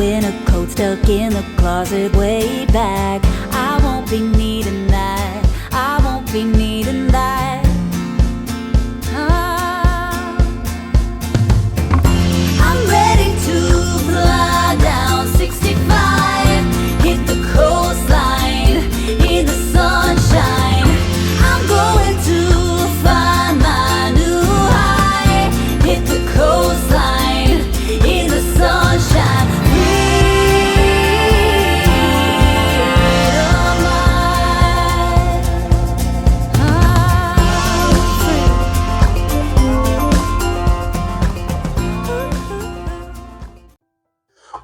winter coat stuck in the closet way back. I won't be needing that. I won't be needing that. I'm ready to fly down 65, hit the coastline in the sunshine. I'm going to find my new high, hit the coastline in the sunshine.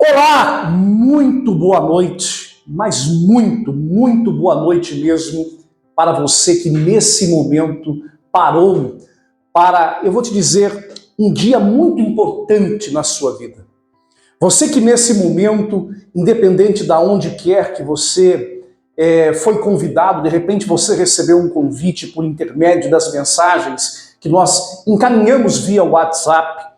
Olá, muito boa noite, mas muito boa noite mesmo para você que nesse momento parou para, eu vou te dizer, um dia muito importante na sua vida. Você que nesse momento, independente de onde quer que você foi convidado, de repente você recebeu um convite por intermédio das mensagens que nós encaminhamos via WhatsApp,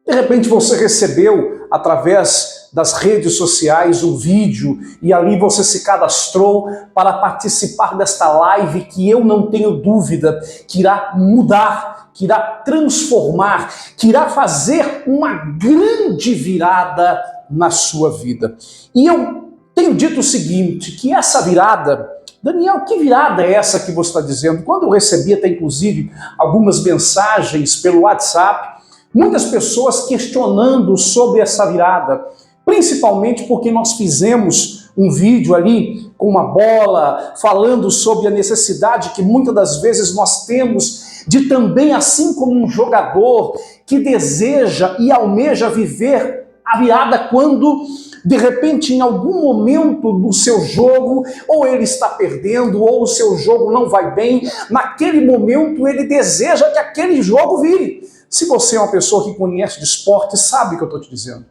de repente você recebeu através das redes sociais um vídeo e ali você se cadastrou para participar desta live que eu não tenho dúvida que irá mudar, que irá transformar, que irá fazer uma grande virada na sua vida. E eu tenho dito o seguinte, que essa virada, Daniel, que virada é essa que você está dizendo? Quando eu recebi até inclusive algumas mensagens pelo WhatsApp, muitas pessoas questionando sobre essa virada, principalmente porque nós fizemos um vídeo ali com uma bola, falando sobre a necessidade que muitas das vezes nós temos de também, assim como um jogador que deseja e almeja viver a virada quando, de repente, em algum momento do seu jogo, ou ele está perdendo, ou o seu jogo não vai bem, naquele momento ele deseja que aquele jogo vire. Se você é uma pessoa que conhece de esporte, sabe o que eu estou te dizendo.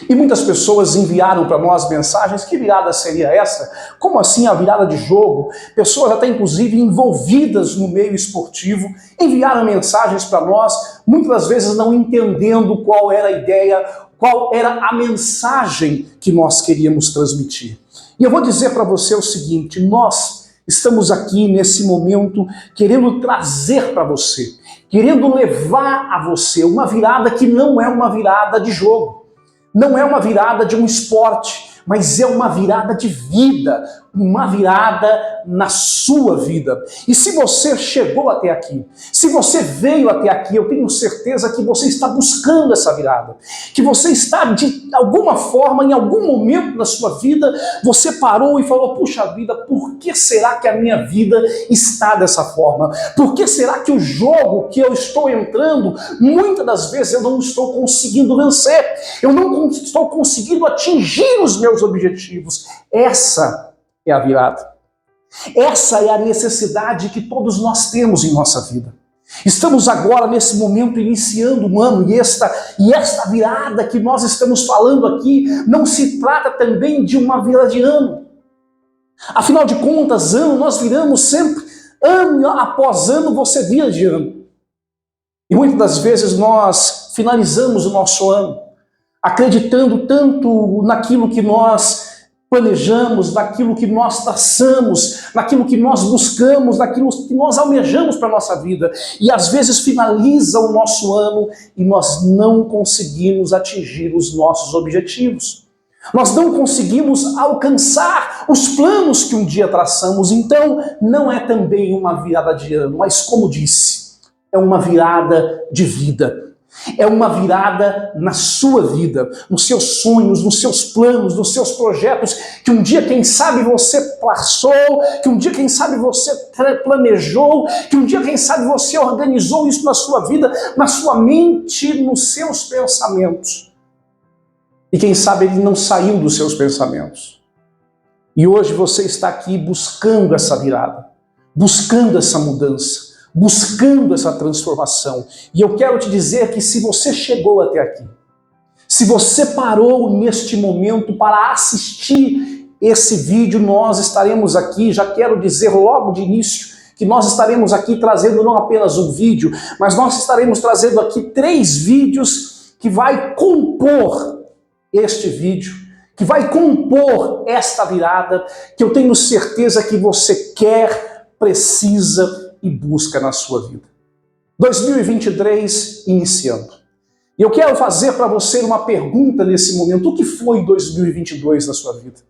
E muitas pessoas enviaram para nós mensagens, que virada seria essa? Como assim a virada de jogo? Pessoas até inclusive envolvidas no meio esportivo enviaram mensagens para nós, muitas vezes não entendendo qual era a ideia, qual era a mensagem que nós queríamos transmitir. E eu vou dizer para você o seguinte, nós estamos aqui nesse momento querendo trazer para você, querendo levar a você uma virada que não é uma virada de jogo. Não é uma virada de um esporte, mas é uma virada de vida, uma virada na sua vida. E se você chegou até aqui, se você veio até aqui, eu tenho certeza que você está buscando essa virada, que você está de alguma forma, em algum momento da sua vida, você parou e falou, puxa vida, por que será que a minha vida está dessa forma? Por que será que o jogo que eu estou entrando, muitas das vezes eu não estou conseguindo vencer, eu não estou conseguindo atingir os meus objetivos? Essa é a virada. Essa é a necessidade que todos nós temos em nossa vida. Estamos agora, nesse momento, iniciando um ano, e esta virada que nós estamos falando aqui não se trata também de uma virada de ano. Afinal de contas, ano nós viramos sempre, ano após ano você vira de ano. E muitas das vezes nós finalizamos o nosso ano acreditando tanto naquilo que nós planejamos, naquilo que nós traçamos, naquilo que nós buscamos, naquilo que nós almejamos para a nossa vida. E às vezes finaliza o nosso ano e nós não conseguimos atingir os nossos objetivos. Nós não conseguimos alcançar os planos que um dia traçamos. Então, não é também uma virada de ano, mas como disse, é uma virada de vida. É uma virada na sua vida, nos seus sonhos, nos seus planos, nos seus projetos, que um dia, quem sabe, você traçou, que um dia, quem sabe, você planejou, que um dia, quem sabe, você organizou isso na sua vida, na sua mente, nos seus pensamentos. E quem sabe ele não saiu dos seus pensamentos. E hoje você está aqui buscando essa virada, buscando essa mudança, buscando essa transformação. E eu quero te dizer que se você chegou até aqui, se você parou neste momento para assistir esse vídeo, nós estaremos aqui, já quero dizer logo de início, que nós estaremos aqui trazendo não apenas um vídeo, mas nós estaremos trazendo aqui 3 vídeos que vai compor este vídeo, que vai compor esta virada que eu tenho certeza que você quer, precisa e busca na sua vida. 2023 iniciando. E eu quero fazer para você uma pergunta nesse momento. O que foi 2022 na sua vida?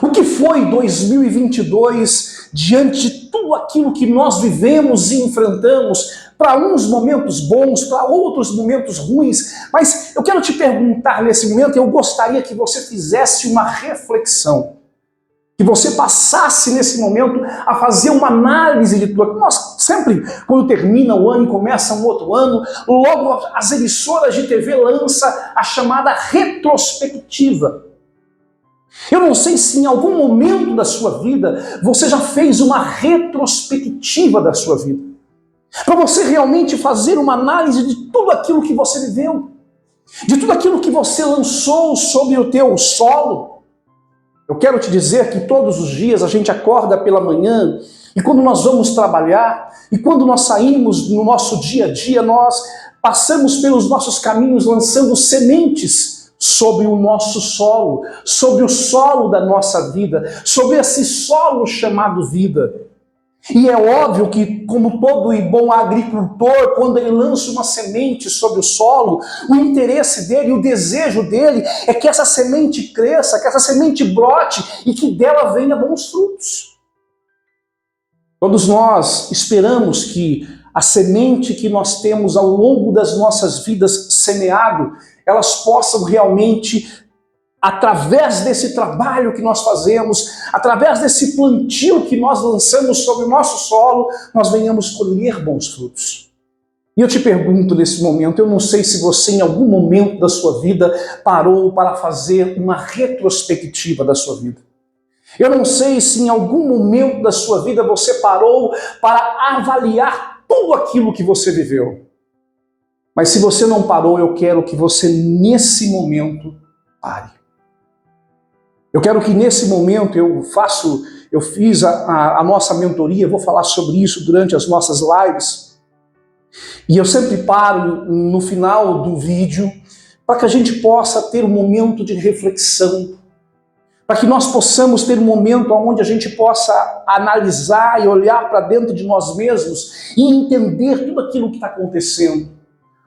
O que foi 2022 diante de tudo aquilo que nós vivemos e enfrentamos? Para uns momentos bons, para outros momentos ruins. Mas eu quero te perguntar nesse momento, eu gostaria que você fizesse uma reflexão. Que você passasse nesse momento a fazer uma análise de tudo. Nós sempre, quando termina o ano e começa um outro ano, logo as emissoras de TV lançam a chamada retrospectiva. Eu não sei se em algum momento da sua vida você já fez uma retrospectiva da sua vida. Para você realmente fazer uma análise de tudo aquilo que você viveu, de tudo aquilo que você lançou sobre o teu solo. Eu quero te dizer que todos os dias a gente acorda pela manhã e quando nós vamos trabalhar e quando nós saímos no nosso dia a dia, nós passamos pelos nossos caminhos lançando sementes sobre o nosso solo, sobre o solo da nossa vida, sobre esse solo chamado vida. E é óbvio que, como todo e bom agricultor, quando ele lança uma semente sobre o solo, o interesse dele, o desejo dele é que essa semente cresça, que essa semente brote e que dela venha bons frutos. Todos nós esperamos que a semente que nós temos ao longo das nossas vidas semeado, elas possam realmente, através desse trabalho que nós fazemos, através desse plantio que nós lançamos sobre o nosso solo, nós venhamos colher bons frutos. E eu te pergunto nesse momento, eu não sei se você em algum momento da sua vida parou para fazer uma retrospectiva da sua vida. Eu não sei se em algum momento da sua vida você parou para avaliar tudo aquilo que você viveu. Mas se você não parou, eu quero que você nesse momento pare. Eu quero que nesse momento eu fiz a nossa mentoria, vou falar sobre isso durante as nossas lives. E eu sempre paro no final do vídeo para que a gente possa ter um momento de reflexão, para que nós possamos ter um momento onde a gente possa analisar e olhar para dentro de nós mesmos e entender tudo aquilo que está acontecendo,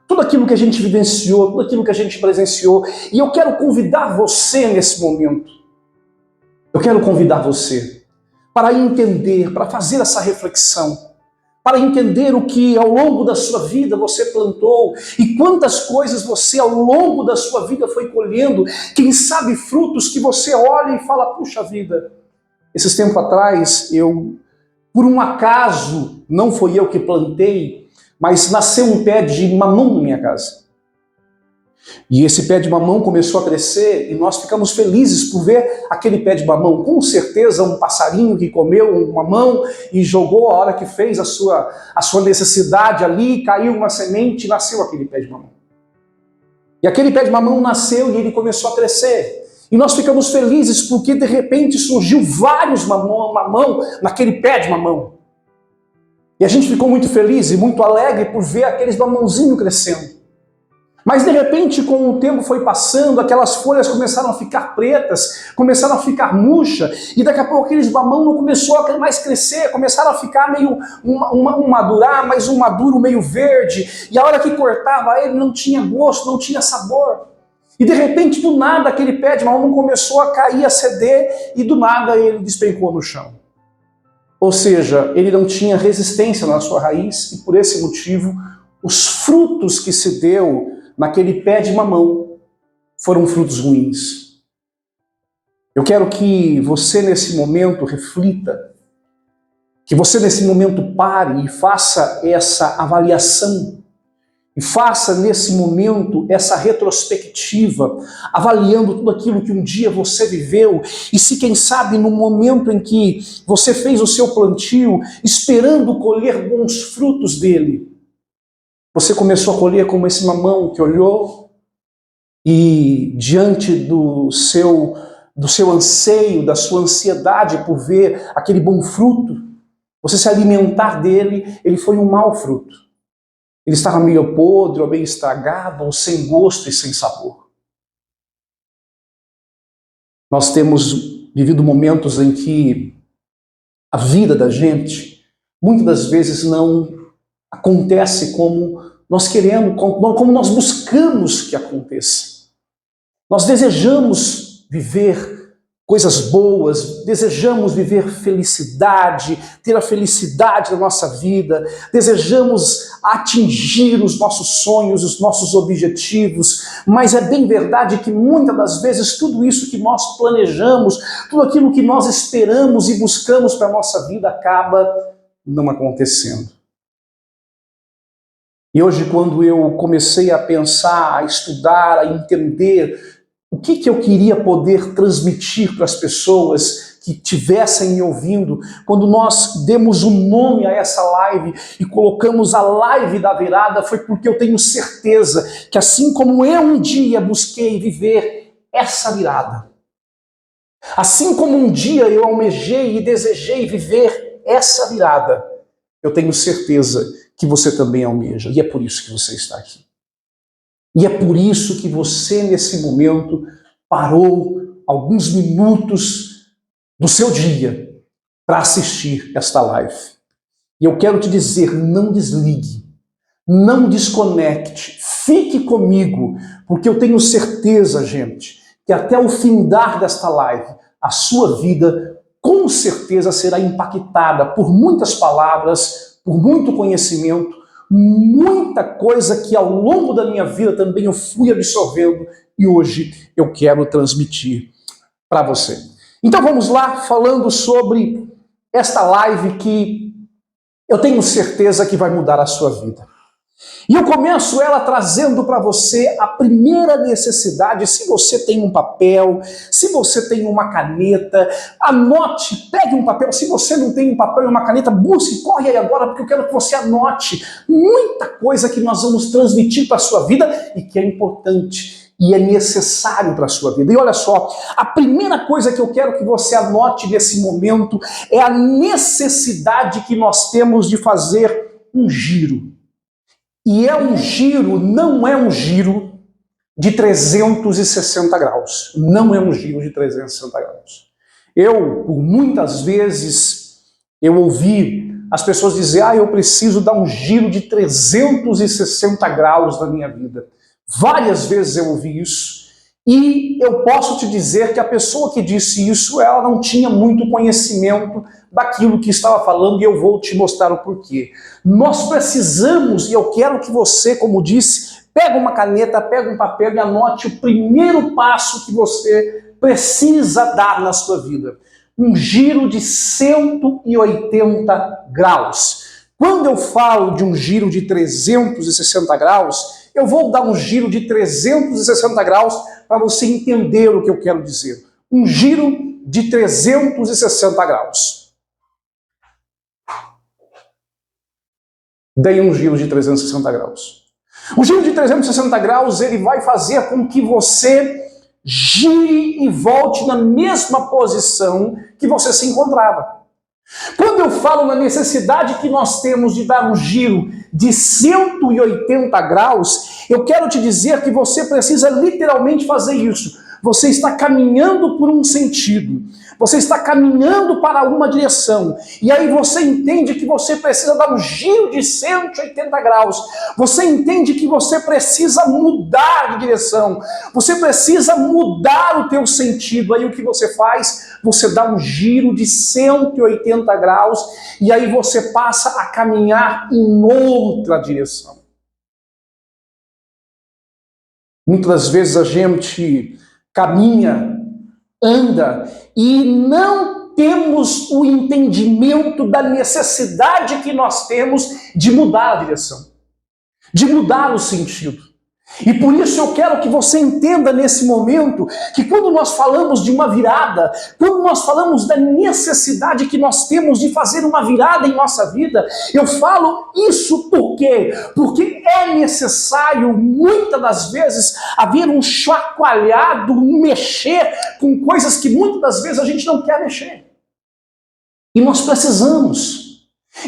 tudo aquilo que a gente vivenciou, tudo aquilo que a gente presenciou. E eu quero convidar você nesse momento. Eu quero convidar você para entender, para fazer essa reflexão, para entender o que ao longo da sua vida você plantou e quantas coisas você ao longo da sua vida foi colhendo, quem sabe frutos que você olha e fala, puxa vida, esses tempos atrás por um acaso, não foi eu que plantei, mas nasceu um pé de mamão na minha casa. E esse pé de mamão começou a crescer e nós ficamos felizes por ver aquele pé de mamão. Com certeza um passarinho que comeu um mamão e jogou a hora que fez a sua necessidade ali, caiu uma semente e nasceu aquele pé de mamão. E aquele pé de mamão nasceu e ele começou a crescer. E nós ficamos felizes porque de repente surgiu vários mamão naquele pé de mamão. E a gente ficou muito feliz e muito alegre por ver aqueles mamãozinhos crescendo. Mas de repente, com o tempo foi passando, aquelas folhas começaram a ficar pretas, começaram a ficar murchas, e daqui a pouco aqueles mamão não começou a mais crescer, começaram a ficar meio um madurar, mas um maduro meio verde, e a hora que cortava ele não tinha gosto, não tinha sabor. E de repente, do nada, aquele pé de mamão começou a cair, a ceder, e do nada ele despencou no chão. Ou seja, ele não tinha resistência na sua raiz, e por esse motivo, os frutos que se deu naquele pé de mamão foram frutos ruins. Eu quero que você nesse momento reflita, que você nesse momento pare e faça essa avaliação, e faça nesse momento essa retrospectiva, avaliando tudo aquilo que um dia você viveu, e se quem sabe no momento em que você fez o seu plantio, esperando colher bons frutos dele, você começou a colher como esse mamão que olhou e diante do seu anseio, da sua ansiedade por ver aquele bom fruto, você se alimentar dele, ele foi um mau fruto. Ele estava meio podre, ou meio estragado, ou sem gosto e sem sabor. Nós temos vivido momentos em que a vida da gente, muitas das vezes, não acontece como nós queremos, como nós buscamos que aconteça. Nós desejamos viver coisas boas, desejamos viver felicidade, ter a felicidade da nossa vida, desejamos atingir os nossos sonhos, os nossos objetivos, mas é bem verdade que muitas das vezes tudo isso que nós planejamos, tudo aquilo que nós esperamos e buscamos para a nossa vida acaba não acontecendo. E hoje, quando eu comecei a pensar, a estudar, a entender o que eu queria poder transmitir para as pessoas que estivessem me ouvindo, quando nós demos um nome a essa live e colocamos a live da virada, foi porque eu tenho certeza que assim como eu um dia busquei viver essa virada, assim como um dia eu almejei e desejei viver essa virada, eu tenho certeza que você também almeja, e é por isso que você está aqui. E é por isso que você, nesse momento, parou alguns minutos do seu dia para assistir esta live. E eu quero te dizer, não desligue, não desconecte, fique comigo, porque eu tenho certeza, gente, que até o findar desta live, a sua vida com certeza será impactada por muitas palavras, por muito conhecimento, muita coisa que ao longo da minha vida também eu fui absorvendo e hoje eu quero transmitir para você. Então vamos lá, falando sobre esta live que eu tenho certeza que vai mudar a sua vida. E eu começo ela trazendo para você a primeira necessidade. Se você tem um papel, se você tem uma caneta, anote, pegue um papel. Se você não tem um papel e uma caneta, busque, corre aí agora, porque eu quero que você anote muita coisa que nós vamos transmitir para a sua vida e que é importante e é necessário para a sua vida. E olha só, a primeira coisa que eu quero que você anote nesse momento é a necessidade que nós temos de fazer um giro. E é um giro, não é um giro de 360 graus. Não é um giro de 360 graus. Eu, por muitas vezes, eu ouvi as pessoas dizer, eu preciso dar um giro de 360 graus na minha vida. Várias vezes eu ouvi isso. E eu posso te dizer que a pessoa que disse isso, ela não tinha muito conhecimento daquilo que estava falando, e eu vou te mostrar o porquê. Nós precisamos, e eu quero que você, como disse, pegue uma caneta, pegue um papel e anote o primeiro passo que você precisa dar na sua vida. Um giro de 180 graus. Quando eu falo de um giro de 360 graus, eu vou dar um giro de 360 graus para você entender o que eu quero dizer. Um giro de 360 graus. Dei um giro de 360 graus. O giro de 360 graus, ele vai fazer com que você gire e volte na mesma posição que você se encontrava. Quando eu falo na necessidade que nós temos de dar um giro de 180 graus, eu quero te dizer que você precisa literalmente fazer isso. Você está caminhando por um sentido, você está caminhando para uma direção, e aí você entende que você precisa dar um giro de 180 graus, você entende que você precisa mudar de direção, você precisa mudar o teu sentido. Aí o que você faz? Você dá um giro de 180 graus, e aí você passa a caminhar em outra direção. Muitas das vezes a gente caminha, anda e não temos o entendimento da necessidade que nós temos de mudar a direção, de mudar o sentido. E por isso eu quero que você entenda nesse momento que quando nós falamos de uma virada, quando nós falamos da necessidade que nós temos de fazer uma virada em nossa vida, eu falo isso por quê? Porque é necessário, muitas das vezes, haver um chacoalhado, um mexer com coisas que muitas das vezes a gente não quer mexer. E nós precisamos.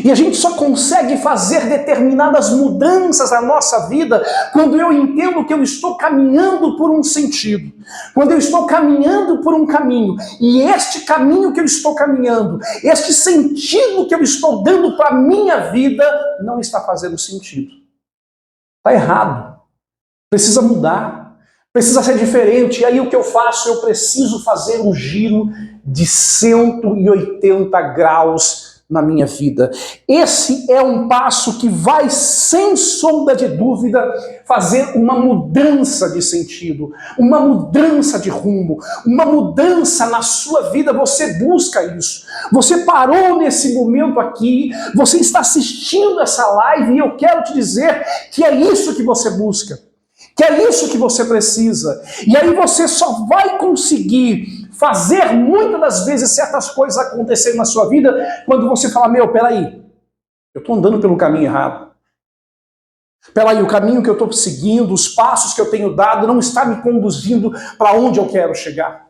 E a gente só consegue fazer determinadas mudanças na nossa vida quando eu entendo que eu estou caminhando por um sentido, quando eu estou caminhando por um caminho, e este caminho que eu estou caminhando, este sentido que eu estou dando para a minha vida, não está fazendo sentido. Está errado. Precisa mudar. Precisa ser diferente. E aí o que eu faço? Eu preciso fazer um giro de 180 graus na minha vida. Esse é um passo que vai, sem sombra de dúvida, fazer uma mudança de sentido, uma mudança de rumo, uma mudança na sua vida. Você busca isso. Você parou nesse momento aqui, você está assistindo essa live e eu quero te dizer que é isso que você busca, que é isso que você precisa. E aí você só vai conseguir fazer muitas das vezes certas coisas acontecerem na sua vida quando você fala, peraí, eu estou andando pelo caminho errado. Peraí, o caminho que eu estou seguindo, os passos que eu tenho dado não está me conduzindo para onde eu quero chegar.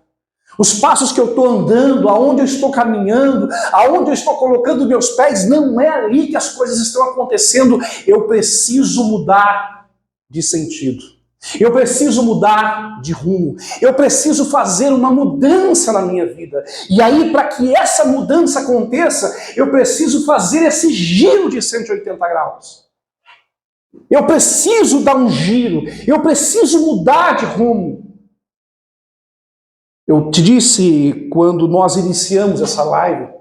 Os passos que eu estou andando, aonde eu estou caminhando, aonde eu estou colocando meus pés, não é ali que as coisas estão acontecendo. Eu preciso mudar de sentido. Eu preciso mudar de rumo. Eu preciso fazer uma mudança na minha vida. E aí, para que essa mudança aconteça, eu preciso fazer esse giro de 180 graus. Eu preciso dar um giro. Eu preciso mudar de rumo. Eu te disse, quando nós iniciamos essa live,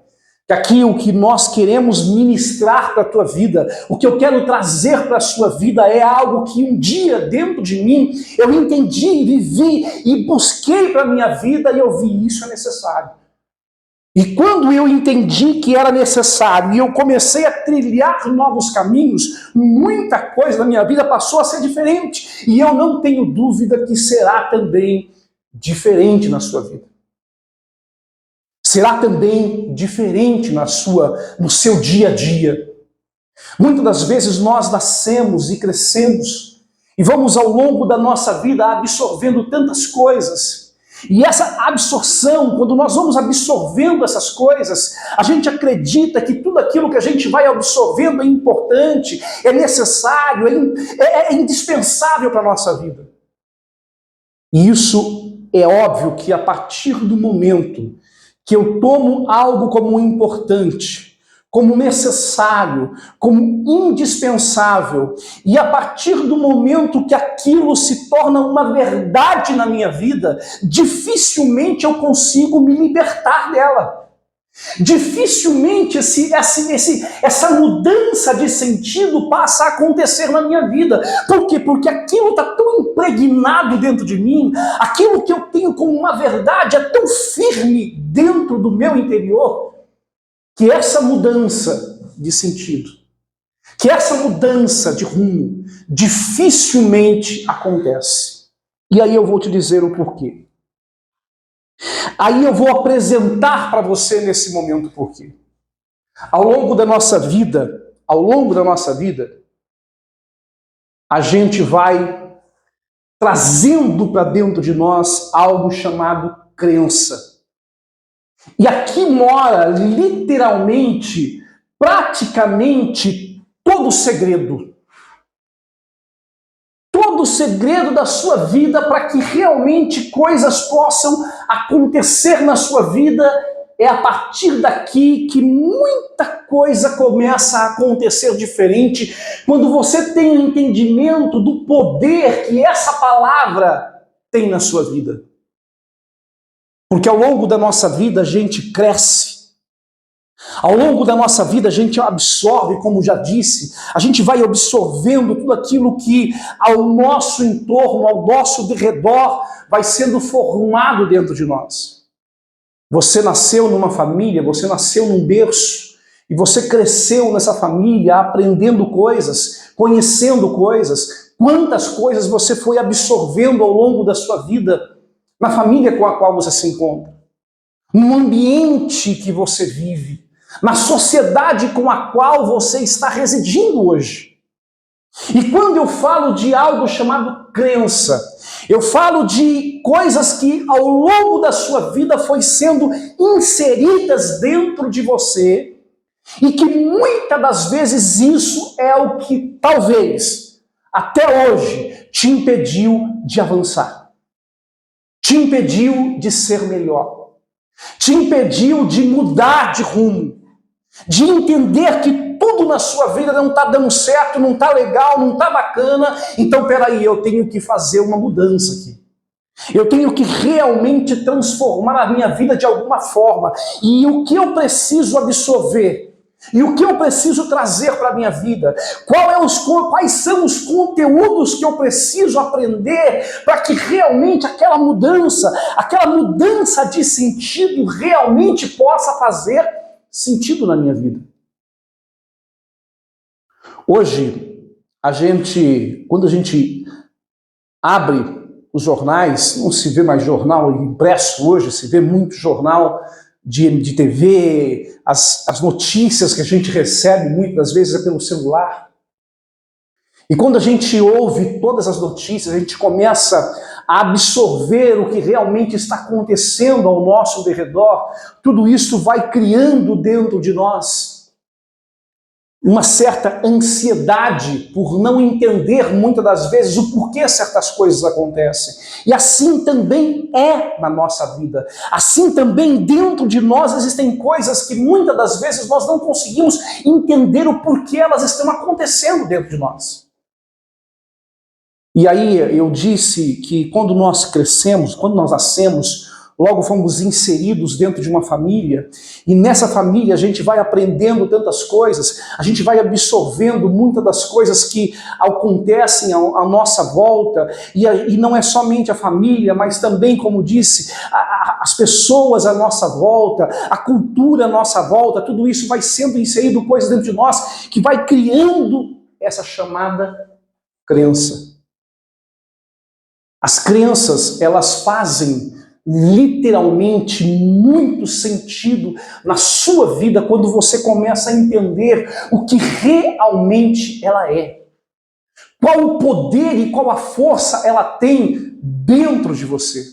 que aqui o que nós queremos ministrar para a tua vida, o que eu quero trazer para a sua vida é algo que um dia dentro de mim eu entendi, vivi e busquei para a minha vida e eu vi isso é necessário. E quando eu entendi que era necessário e eu comecei a trilhar novos caminhos, muita coisa na minha vida passou a ser diferente. E eu não tenho dúvida que será também diferente na sua vida. Será também diferente no seu dia a dia. Muitas das vezes nós nascemos e crescemos e vamos ao longo da nossa vida absorvendo tantas coisas. E essa absorção, quando nós vamos absorvendo essas coisas, a gente acredita que tudo aquilo que a gente vai absorvendo é importante, é necessário, é indispensável para a nossa vida. E isso é óbvio que a partir do momento que eu tomo algo como importante, como necessário, como indispensável, e a partir do momento que aquilo se torna uma verdade na minha vida, dificilmente eu consigo me libertar dela. Dificilmente essa mudança de sentido passa a acontecer na minha vida. Por quê? Porque aquilo está tão impregnado dentro de mim, aquilo que eu tenho como uma verdade é tão firme dentro do meu interior, que essa mudança de sentido, que essa mudança de rumo, dificilmente acontece. E aí eu vou te dizer o porquê. Aí eu vou apresentar para você nesse momento por quê. Ao longo da nossa vida, a gente vai trazendo para dentro de nós algo chamado crença. E aqui mora literalmente, praticamente todo o segredo. Todo o segredo da sua vida para que realmente coisas possam acontecer na sua vida é a partir daqui que muita coisa começa a acontecer diferente quando você tem um entendimento do poder que essa palavra tem na sua vida. Porque ao longo da nossa vida a gente cresce. Ao longo da nossa vida a gente absorve, como já disse, a gente vai absorvendo tudo aquilo que ao nosso entorno, ao nosso derredor, vai sendo formado dentro de nós. Você nasceu numa família, você nasceu num berço, e você cresceu nessa família aprendendo coisas, conhecendo coisas. Quantas coisas você foi absorvendo ao longo da sua vida, na família com a qual você se encontra, no ambiente que você vive, na sociedade com a qual você está residindo hoje. E quando eu falo de algo chamado crença, eu falo de coisas que ao longo da sua vida foi sendo inseridas dentro de você E que muitas das vezes isso é o que talvez até hoje te impediu de avançar, te impediu de ser melhor, te impediu de mudar de rumo, de entender que tudo na sua vida não está dando certo, não está legal, não está bacana. Então, peraí, eu tenho que fazer uma mudança aqui. Eu tenho que realmente transformar a minha vida de alguma forma. E o que eu preciso absorver? E o que eu preciso trazer para a minha vida? Quais são os conteúdos que eu preciso aprender para que realmente aquela mudança de sentido realmente possa fazer sentido na minha vida? Hoje, quando a gente abre os jornais, não se vê mais jornal impresso hoje, se vê muito jornal de TV, as notícias que a gente recebe muitas das vezes é pelo celular. E quando a gente ouve todas as notícias, a gente começa a absorver o que realmente está acontecendo ao nosso derredor, tudo isso vai criando dentro de nós uma certa ansiedade por não entender muitas das vezes o porquê certas coisas acontecem. E assim também é na nossa vida. Assim também dentro de nós existem coisas que muitas das vezes nós não conseguimos entender o porquê elas estão acontecendo dentro de nós. E aí eu disse que quando nós crescemos, quando nós nascemos, logo fomos inseridos dentro de uma família, e nessa família a gente vai aprendendo tantas coisas, a gente vai absorvendo muitas das coisas que acontecem à nossa volta, e não é somente a família, mas também, como disse, as pessoas à nossa volta, a cultura à nossa volta, tudo isso vai sendo inserido coisas dentro de nós, que vai criando essa chamada crença. As crenças, elas fazem literalmente muito sentido na sua vida quando você começa a entender o que realmente ela é. Qual o poder e qual a força ela tem dentro de você.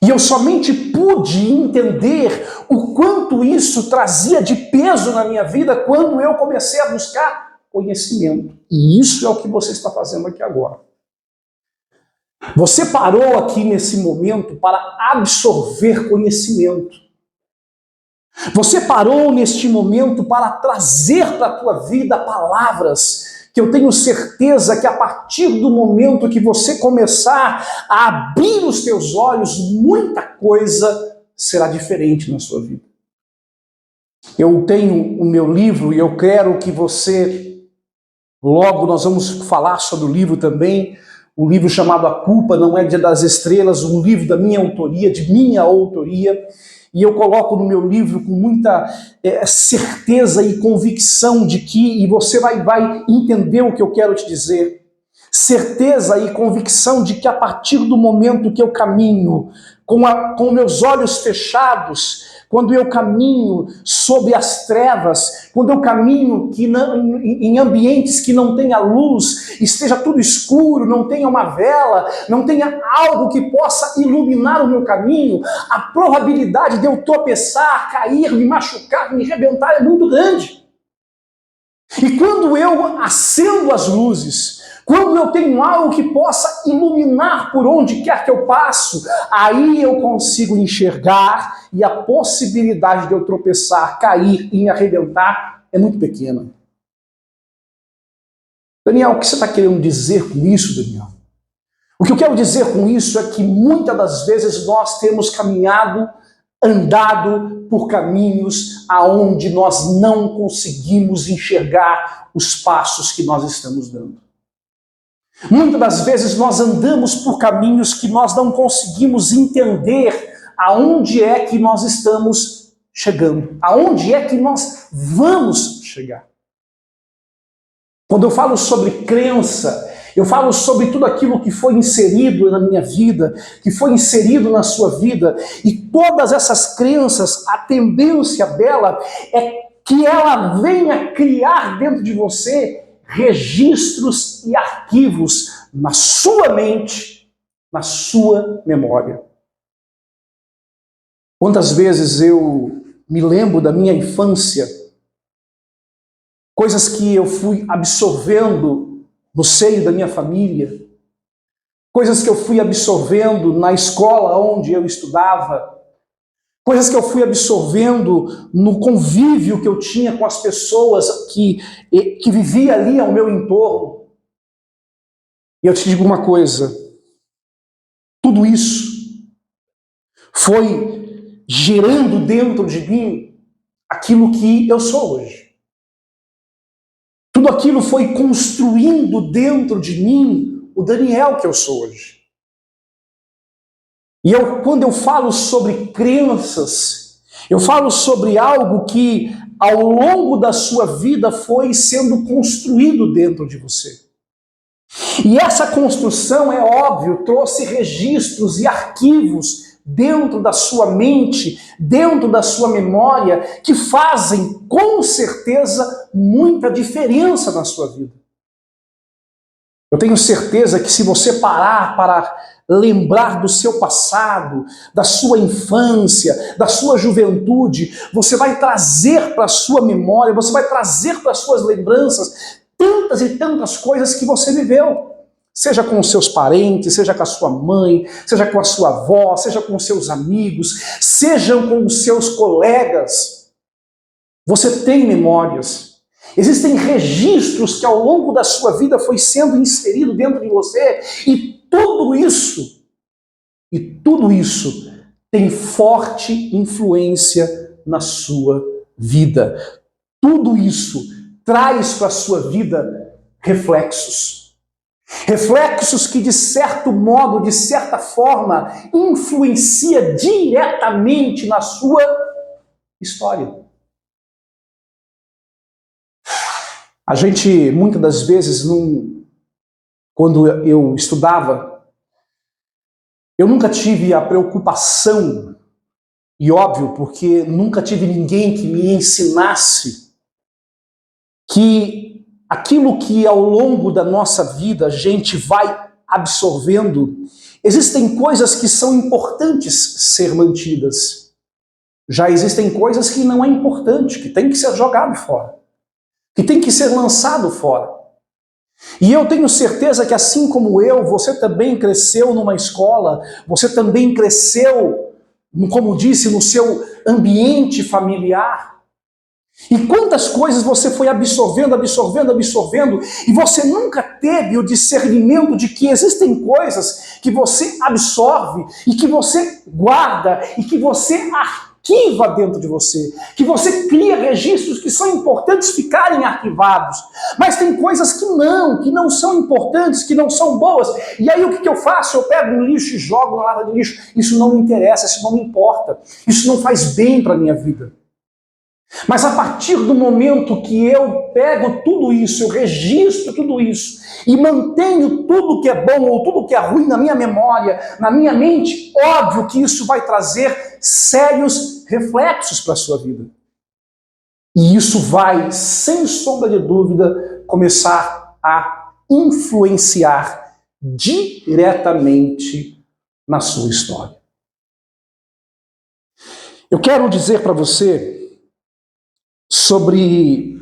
E eu somente pude entender o quanto isso trazia de peso na minha vida quando eu comecei a buscar conhecimento. E isso é o que você está fazendo aqui agora. Você parou aqui nesse momento para absorver conhecimento. Você parou neste momento para trazer para a tua vida palavras que eu tenho certeza que a partir do momento que você começar a abrir os teus olhos, muita coisa será diferente na sua vida. Eu tenho o meu livro e eu quero que você, logo nós vamos falar sobre o livro também, um livro chamado A Culpa Não É das Estrelas, um livro da minha autoria, e eu coloco no meu livro com muita certeza e convicção de que, e você vai entender o que eu quero te dizer, certeza e convicção de que a partir do momento que eu caminho com meus olhos fechados, quando eu caminho sobre as trevas, quando eu caminho em ambientes que não tenha luz, esteja tudo escuro, não tenha uma vela, não tenha algo que possa iluminar o meu caminho, a probabilidade de eu tropeçar, cair, me machucar, me arrebentar é muito grande. E quando eu acendo as luzes, quando eu tenho algo que possa iluminar por onde quer que eu passo, aí eu consigo enxergar e a possibilidade de eu tropeçar, cair e me arrebentar é muito pequena. Daniel, o que você está querendo dizer com isso, Daniel? O que eu quero dizer com isso é que muitas das vezes nós temos andado por caminhos aonde nós não conseguimos enxergar os passos que nós estamos dando. Muitas das vezes nós andamos por caminhos que nós não conseguimos entender aonde é que nós estamos chegando, aonde é que nós vamos chegar. Quando eu falo sobre crença, eu falo sobre tudo aquilo que foi inserido na minha vida, que foi inserido na sua vida, e todas essas crenças, a tendência dela é que ela venha criar dentro de você registros e arquivos na sua mente, na sua memória. Quantas vezes eu me lembro da minha infância coisas que eu fui absorvendo no seio da minha família, coisas que eu fui absorvendo na escola onde eu estudava, coisas que eu fui absorvendo no convívio que eu tinha com as pessoas que viviam ali ao meu entorno. E eu te digo uma coisa, tudo isso foi gerando dentro de mim aquilo que eu sou hoje. Tudo aquilo foi construindo dentro de mim o Daniel que eu sou hoje. E quando eu falo sobre crenças, eu falo sobre algo que ao longo da sua vida foi sendo construído dentro de você. E essa construção, é óbvio, trouxe registros e arquivos dentro da sua mente, dentro da sua memória, que fazem, com certeza, muita diferença na sua vida. Eu tenho certeza que se você parar para lembrar do seu passado, da sua infância, da sua juventude, você vai trazer para a sua memória, você vai trazer para as suas lembranças tantas e tantas coisas que você viveu. Seja com os seus parentes, seja com a sua mãe, seja com a sua avó, seja com os seus amigos, sejam com os seus colegas. Você tem memórias. Existem registros que ao longo da sua vida foi sendo inserido dentro de você e tudo isso tem forte influência na sua vida. Tudo isso traz para a sua vida reflexos. Reflexos que, de certo modo, de certa forma, influencia diretamente na sua história. A gente, muitas das vezes, quando eu estudava, eu nunca tive a preocupação, e óbvio, porque nunca tive ninguém que me ensinasse que aquilo que ao longo da nossa vida a gente vai absorvendo, existem coisas que são importantes ser mantidas. Já existem coisas que não é importante, que tem que ser jogado fora, que tem que ser lançado fora. E eu tenho certeza que assim como eu, você também cresceu numa escola, você também cresceu, como disse, no seu ambiente familiar. E quantas coisas você foi absorvendo, e você nunca teve o discernimento de que existem coisas que você absorve e que você guarda e que você arquiva dentro de você, que você cria registros que são importantes ficarem arquivados, mas tem coisas que não são importantes, que não são boas, e aí o que eu faço? Eu pego um lixo e jogo na lata de lixo. Isso não me interessa, isso não me importa, isso não faz bem para a minha vida. Mas a partir do momento que eu pego tudo isso, eu registro tudo isso e mantenho tudo que é bom ou tudo que é ruim na minha memória, na minha mente, óbvio que isso vai trazer sérios reflexos para a sua vida. E isso vai, sem sombra de dúvida, começar a influenciar diretamente na sua história. Eu quero dizer para você sobre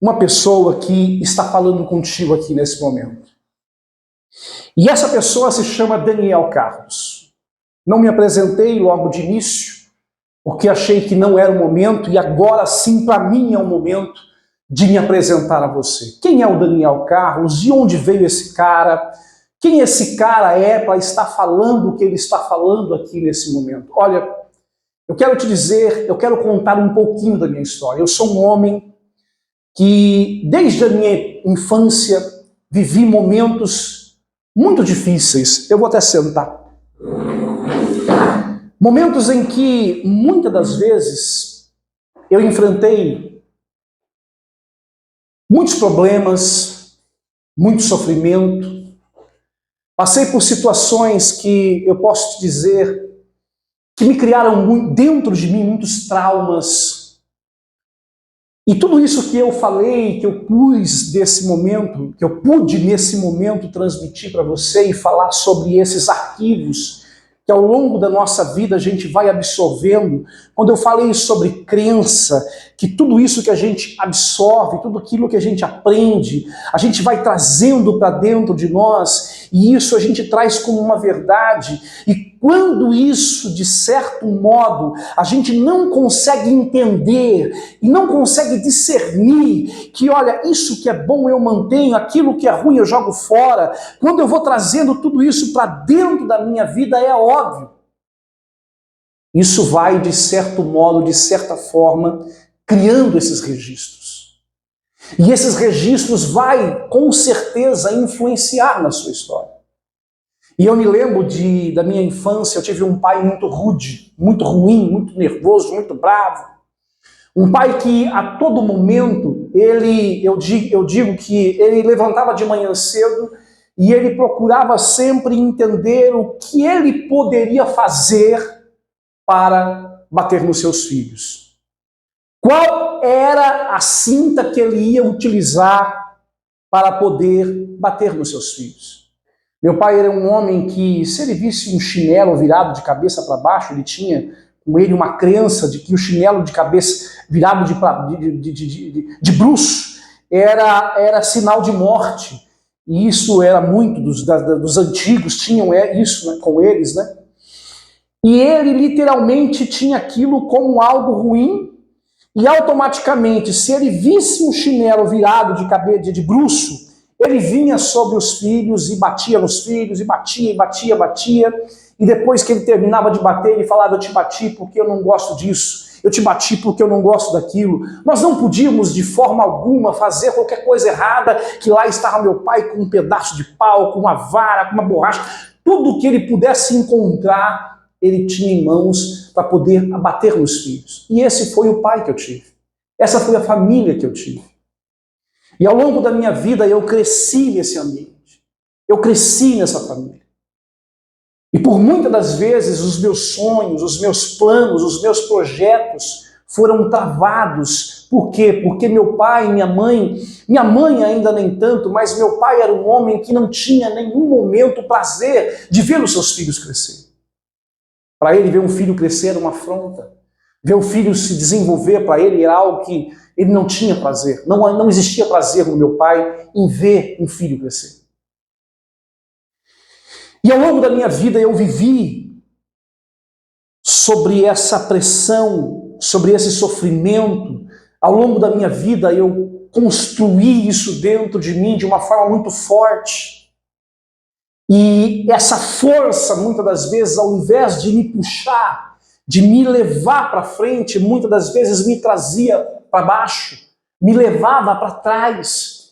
uma pessoa que está falando contigo aqui nesse momento. E essa pessoa se chama Daniel Carlos. Não me apresentei logo de início, porque achei que não era o momento, e agora sim, para mim, é o momento de me apresentar a você. Quem é o Daniel Carlos? De onde veio esse cara? Quem esse cara é para estar falando o que ele está falando aqui nesse momento? Olha, eu quero te dizer, eu quero contar um pouquinho da minha história. Eu sou um homem que, desde a minha infância, vivi momentos muito difíceis. Eu vou até sentar. Momentos em que, muitas das vezes, eu enfrentei muitos problemas, muito sofrimento. Passei por situações que eu posso te dizer que me criaram dentro de mim muitos traumas. E tudo isso que eu falei, que eu pus desse momento, que eu pude nesse momento transmitir para você e falar sobre esses arquivos que ao longo da nossa vida a gente vai absorvendo. Quando eu falei sobre crença, que tudo isso que a gente absorve, tudo aquilo que a gente aprende, a gente vai trazendo para dentro de nós, e isso a gente traz como uma verdade, e quando isso, de certo modo, a gente não consegue entender e não consegue discernir que, olha, isso que é bom eu mantenho, aquilo que é ruim eu jogo fora, quando eu vou trazendo tudo isso para dentro da minha vida, é óbvio. Isso vai, de certo modo, de certa forma, criando esses registros. E esses registros vai, com certeza, influenciar na sua história. E eu me lembro da minha infância, eu tive um pai muito rude, muito ruim, muito nervoso, muito bravo. Um pai que a todo momento, eu digo que ele levantava de manhã cedo e ele procurava sempre entender o que ele poderia fazer para bater nos seus filhos. Qual era a cinta que ele ia utilizar para poder bater nos seus filhos? Meu pai era um homem que, se ele visse um chinelo virado de cabeça para baixo, ele tinha com ele uma crença de que o chinelo de cabeça virado de bruço era sinal de morte. E isso era muito dos antigos, tinham isso, né, com eles, né? E ele literalmente tinha aquilo como algo ruim, e automaticamente, se ele visse um chinelo virado de cabeça de bruço, ele vinha sobre os filhos e batia nos filhos, e batia, e depois que ele terminava de bater, ele falava: eu te bati porque eu não gosto disso, eu te bati porque eu não gosto daquilo. Nós não podíamos de forma alguma fazer qualquer coisa errada, que lá estava meu pai com um pedaço de pau, com uma vara, com uma borracha, tudo que ele pudesse encontrar, ele tinha em mãos para poder abater nos filhos. E esse foi o pai que eu tive. Essa foi a família que eu tive. E ao longo da minha vida eu cresci nesse ambiente. Eu cresci nessa família. E por muitas das vezes os meus sonhos, os meus planos, os meus projetos foram travados. Por quê? Porque meu pai e minha mãe ainda nem tanto, mas meu pai era um homem que não tinha nenhum momento prazer de ver os seus filhos crescer. Para ele, ver um filho crescer era uma afronta. Ver o filho se desenvolver para ele era algo que ele não tinha prazer. Não existia prazer no meu pai em ver um filho crescer. E ao longo da minha vida eu vivi sobre essa pressão, sobre esse sofrimento. Ao longo da minha vida eu construí isso dentro de mim de uma forma muito forte. E essa força, muitas das vezes, ao invés de me puxar, de me levar para frente, muitas das vezes me trazia para baixo, me levava para trás.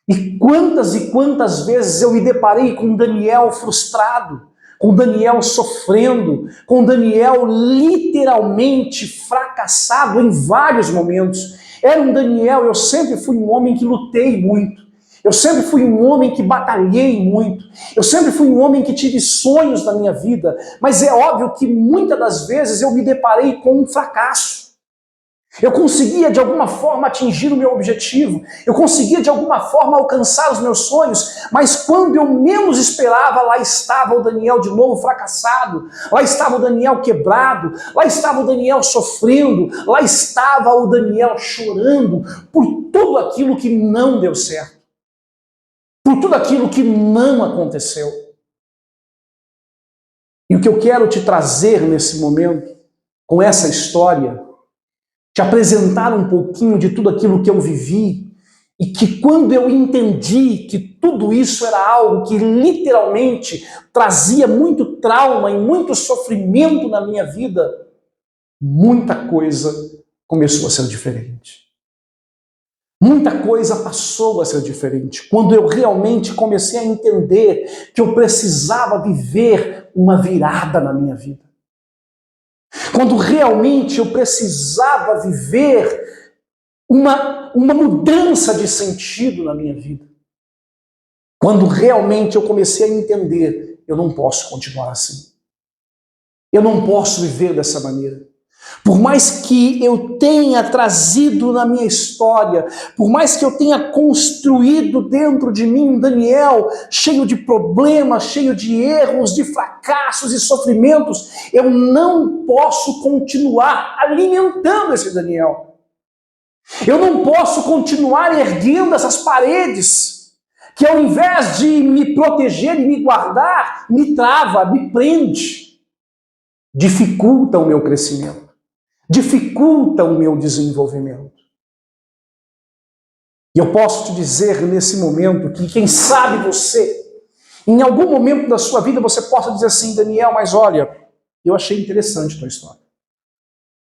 E quantas vezes eu me deparei com Daniel frustrado, com Daniel sofrendo, com Daniel literalmente fracassado em vários momentos. Era um Daniel, eu sempre fui um homem que lutei muito. Eu sempre fui um homem que batalhei muito. Eu sempre fui um homem que tive sonhos na minha vida. Mas é óbvio que muitas das vezes eu me deparei com um fracasso. Eu conseguia de alguma forma atingir o meu objetivo. Eu conseguia de alguma forma alcançar os meus sonhos. Mas quando eu menos esperava, lá estava o Daniel de novo fracassado. Lá estava o Daniel quebrado. Lá estava o Daniel sofrendo. Lá estava o Daniel chorando por tudo aquilo que não deu certo. Por tudo aquilo que não aconteceu. E o que eu quero te trazer nesse momento, com essa história, te apresentar um pouquinho de tudo aquilo que eu vivi, e que quando eu entendi que tudo isso era algo que literalmente trazia muito trauma e muito sofrimento na minha vida, muita coisa começou a ser diferente. Muita coisa passou a ser diferente quando eu realmente comecei a entender que eu precisava viver uma virada na minha vida. Quando realmente eu precisava viver uma mudança de sentido na minha vida. Quando realmente eu comecei a entender, eu não posso continuar assim. Eu não posso viver dessa maneira. Por mais que eu tenha trazido na minha história, por mais que eu tenha construído dentro de mim um Daniel cheio de problemas, cheio de erros, de fracassos e sofrimentos, eu não posso continuar alimentando esse Daniel. Eu não posso continuar erguendo essas paredes que, ao invés de me proteger e me guardar, me trava, me prende, dificulta o meu crescimento, dificulta o meu desenvolvimento. E eu posso te dizer nesse momento que, quem sabe você, em algum momento da sua vida, você possa dizer assim: Daniel, mas olha, eu achei interessante a tua história.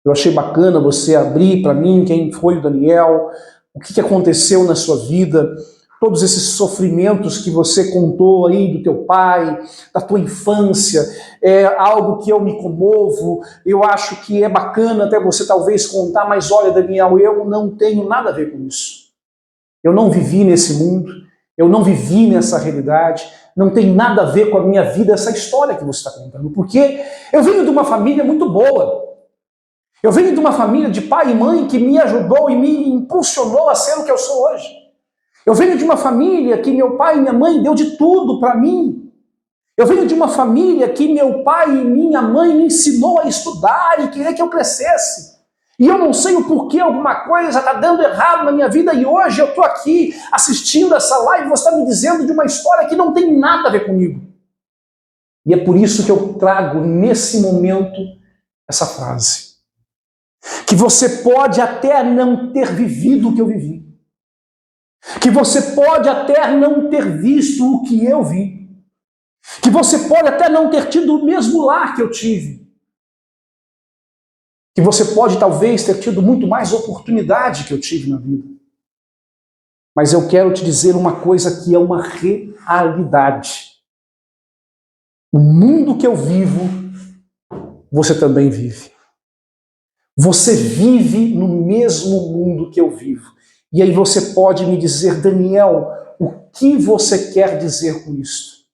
Eu achei bacana você abrir para mim quem foi o Daniel, o que aconteceu na sua vida, todos esses sofrimentos que você contou aí do teu pai, da tua infância, é algo que eu me comovo, eu acho que é bacana até você talvez contar, mas olha, Daniel, eu não tenho nada a ver com isso. Eu não vivi nesse mundo, eu não vivi nessa realidade, não tem nada a ver com a minha vida essa história que você está contando, porque eu venho de uma família muito boa. Eu venho de uma família de pai e mãe que me ajudou e me impulsionou a ser o que eu sou hoje. Eu venho de uma família que meu pai e minha mãe deu de tudo para mim. Eu venho de uma família que meu pai e minha mãe me ensinou a estudar e queria que eu crescesse. E eu não sei o porquê alguma coisa está dando errado na minha vida e hoje eu estou aqui assistindo essa live e você está me dizendo de uma história que não tem nada a ver comigo. E é por isso que eu trago nesse momento essa frase. Que você pode até não ter vivido o que eu vivi. Que você pode até não ter visto o que eu vi. Que você pode até não ter tido o mesmo lar que eu tive. Que você pode talvez ter tido muito mais oportunidade que eu tive na vida. Mas eu quero te dizer uma coisa que é uma realidade. O mundo que eu vivo, você também vive. Você vive no mesmo mundo que eu vivo. E aí você pode me dizer, Daniel, o que você quer dizer com isso?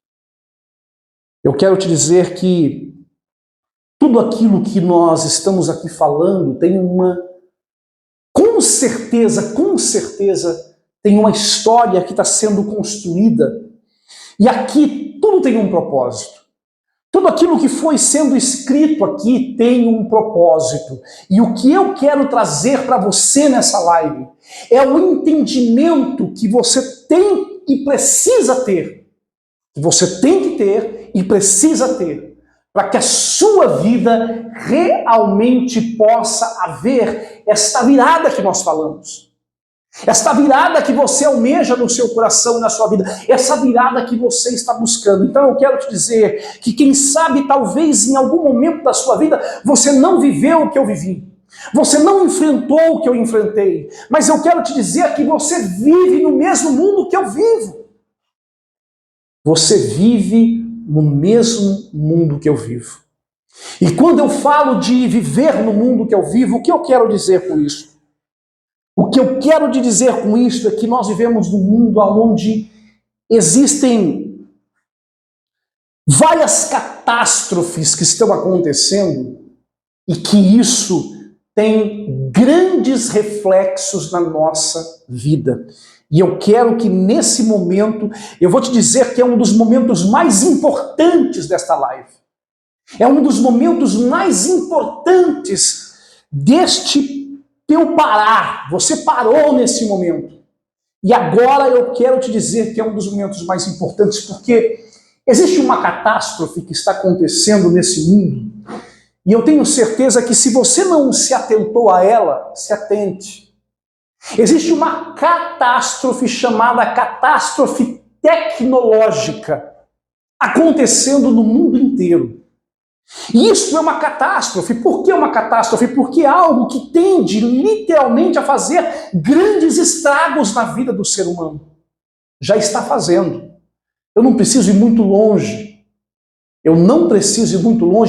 Eu quero te dizer que tudo aquilo que nós estamos aqui falando tem com certeza, tem uma história que está sendo construída. E aqui tudo tem um propósito. Tudo aquilo que foi sendo escrito aqui tem um propósito. E o que eu quero trazer para você nessa live é o entendimento que você tem e precisa ter. Que você tem que ter e precisa ter. Para que a sua vida realmente possa haver esta virada que nós falamos. Esta virada que você almeja no seu coração e na sua vida, essa virada que você está buscando. Então eu quero te dizer que quem sabe talvez em algum momento da sua vida você não viveu o que eu vivi. Você não enfrentou o que eu enfrentei. Mas eu quero te dizer que você vive no mesmo mundo que eu vivo. Você vive no mesmo mundo que eu vivo. E quando eu falo de viver no mundo que eu vivo, o que eu quero dizer com isso? O que eu quero te dizer com isso é que nós vivemos num mundo onde existem várias catástrofes que estão acontecendo e que isso tem grandes reflexos na nossa vida. E eu quero que nesse momento, eu vou te dizer que é um dos momentos mais importantes desta live. É um dos momentos mais importantes deste teu parar. Você parou nesse momento. E agora eu quero te dizer que é um dos momentos mais importantes, porque existe uma catástrofe que está acontecendo nesse mundo. E eu tenho certeza que se você não se atentou a ela, se atente. Existe uma catástrofe chamada catástrofe tecnológica acontecendo no mundo inteiro. E isso é uma catástrofe. Por que é uma catástrofe? Porque é algo que tende literalmente a fazer grandes estragos na vida do ser humano. Já está fazendo. Eu não preciso ir muito longe.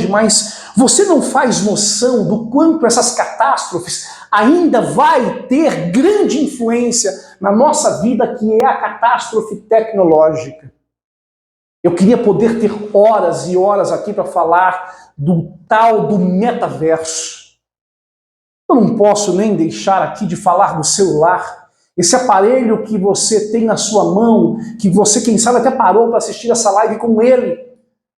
Mas você não faz noção do quanto essas catástrofes ainda vai ter grande influência na nossa vida, que é a catástrofe tecnológica. Eu queria poder ter horas e horas aqui para falar do tal do metaverso. Eu não posso nem deixar aqui de falar do celular, esse aparelho que você tem na sua mão, que você, quem sabe, até parou para assistir essa live com ele.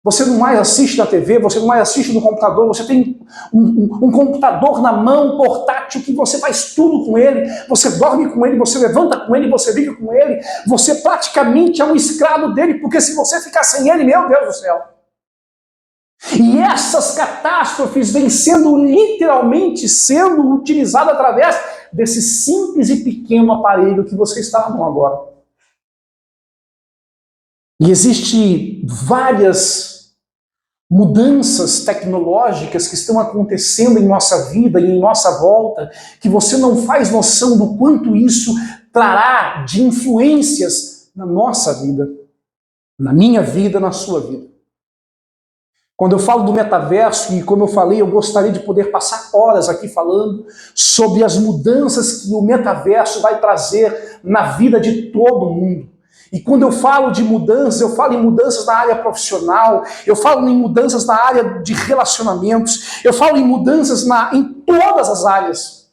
Você não mais assiste na TV, você não mais assiste no computador, você tem um computador na mão, portátil, que você faz tudo com ele, você dorme com ele, você levanta com ele, você liga com ele, você praticamente é um escravo dele, porque se você ficar sem ele, meu Deus do céu. E essas catástrofes vêm sendo literalmente sendo utilizadas através desse simples e pequeno aparelho que você está na mão agora. E existem várias mudanças tecnológicas que estão acontecendo em nossa vida e em nossa volta, que você não faz noção do quanto isso trará de influências na nossa vida, na minha vida, na sua vida. Quando eu falo do metaverso, e como eu falei, eu gostaria de poder passar horas aqui falando sobre as mudanças que o metaverso vai trazer na vida de todo mundo. E quando eu falo de mudanças, eu falo em mudanças na área profissional, eu falo em mudanças na área de relacionamentos, eu falo em mudanças em todas as áreas.